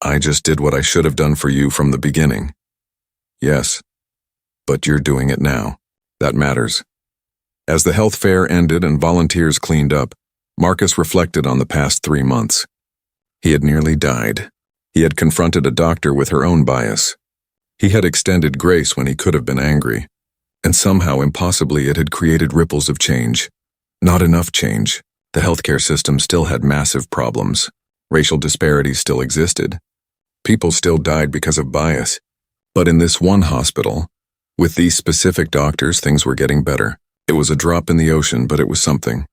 I just did what I should have done for you from the beginning." "Yes, but you're doing it now. That matters." As the health fair ended and volunteers cleaned up, Marcus reflected on the past 3 months. He had nearly died. He had confronted a doctor with her own bias. He had extended grace when he could have been angry. And somehow, impossibly, it had created ripples of change. Not enough change. The healthcare system still had massive problems. Racial disparities still existed. People still died because of bias. But in this one hospital, with these specific doctors, things were getting better. It was a drop in the ocean, but it was something.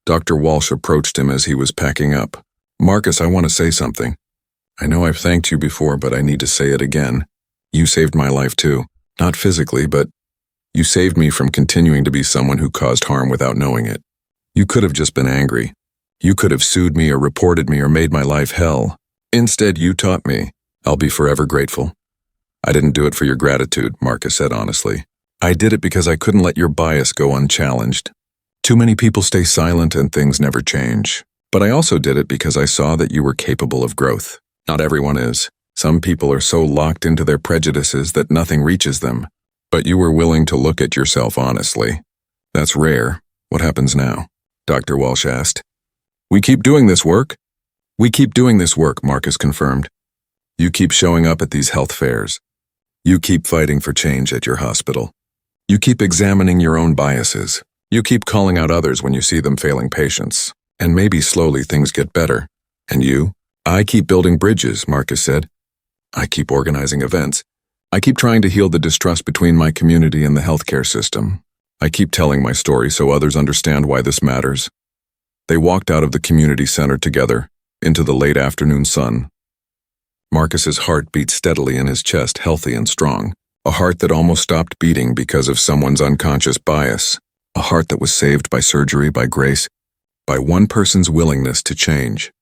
Dr. Walsh approached him as he was packing up. "Marcus, I want to say something. I know I've thanked you before, but I need to say it again. You saved my life too. Not physically, but you saved me from continuing to be someone who caused harm without knowing it. You could have just been angry. You could have sued me or reported me or made my life hell. Instead, you taught me. I'll be forever grateful." "I didn't do it for your gratitude," Marcus said honestly. "I did it because I couldn't let your bias go unchallenged. Too many people stay silent and things never change. But I also did it because I saw that you were capable of growth. Not everyone is. Some people are so locked into their prejudices that nothing reaches them. But you were willing to look at yourself honestly. That's rare. What happens now?" Dr. Walsh asked. "We keep doing this work." "We keep doing this work," Marcus confirmed. "You keep showing up at these health fairs. You keep fighting for change at your hospital. You keep examining your own biases. You keep calling out others when you see them failing patients. And maybe slowly things get better. And you?" "I keep building bridges," Marcus said. "I keep organizing events. I keep trying to heal the distrust between my community and the healthcare system. I keep telling my story so others understand why this matters." They walked out of the community center together, into the late afternoon sun. Marcus's heart beat steadily in his chest, healthy and strong. A heart that almost stopped beating because of someone's unconscious bias. A heart that was saved by surgery, by grace, by one person's willingness to change.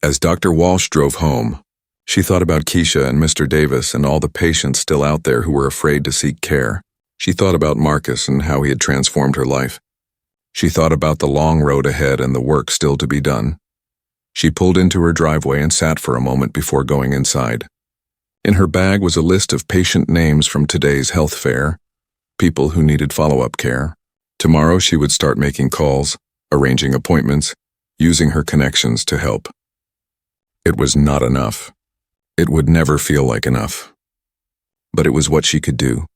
As Dr. Walsh drove home, she thought about Keisha and Mr. Davis and all the patients still out there who were afraid to seek care. She thought about Marcus and how he had transformed her life. She thought about the long road ahead and the work still to be done. She pulled into her driveway and sat for a moment before going inside. In her bag was a list of patient names from today's health fair, people who needed follow-up care. Tomorrow she would start making calls, arranging appointments, using her connections to help. It was not enough. It would never feel like enough. But it was what she could do.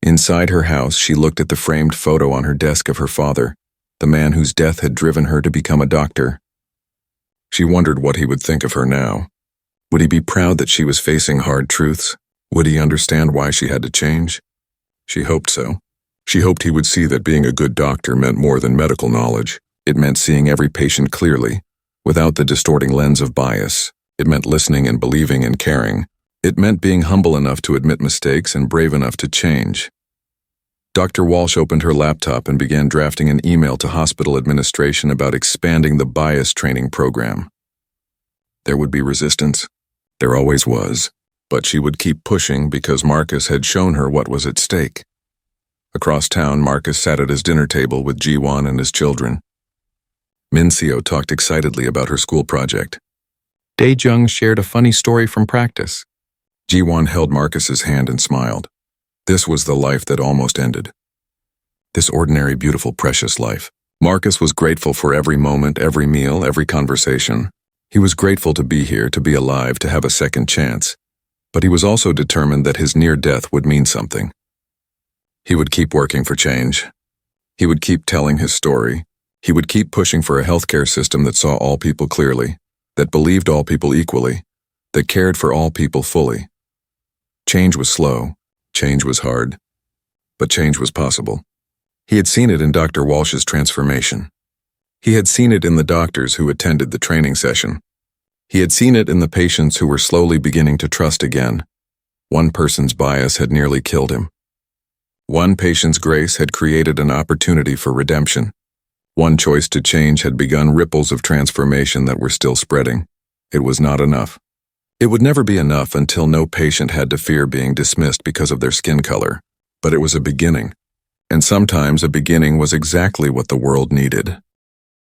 Inside her house, she looked at the framed photo on her desk of her father, the man whose death had driven her to become a doctor. She wondered what he would think of her now. Would he be proud that she was facing hard truths? Would he understand why she had to change? She hoped so. She hoped he would see that being a good doctor meant more than medical knowledge. It meant seeing every patient clearly, without the distorting lens of bias. It meant listening and believing and caring. It meant being humble enough to admit mistakes and brave enough to change. Dr. Walsh opened her laptop and began drafting an email to hospital administration about expanding the bias training program. There would be resistance. There always was. But she would keep pushing because Marcus had shown her what was at stake. Across town, Marcus sat at his dinner table with Jiwon and his children. Minseo talked excitedly about her school project. Daejung shared a funny story from practice. Jiwon held Marcus's hand and smiled. This was the life that almost ended. This ordinary, beautiful, precious life. Marcus was grateful for every moment, every meal, every conversation. He was grateful to be here, to be alive, to have a second chance. But he was also determined that his near death would mean something. He would keep working for change. He would keep telling his story. He would keep pushing for a healthcare system that saw all people clearly, that believed all people equally, that cared for all people fully. Change was slow. Change was hard. But change was possible. He had seen it in Dr. Walsh's transformation. He had seen it in the doctors who attended the training session. He had seen it in the patients who were slowly beginning to trust again. One person's bias had nearly killed him. One patient's grace had created an opportunity for redemption. One choice to change had begun ripples of transformation that were still spreading. It was not enough. It would never be enough until no patient had to fear being dismissed because of their skin color. But it was a beginning. And sometimes a beginning was exactly what the world needed.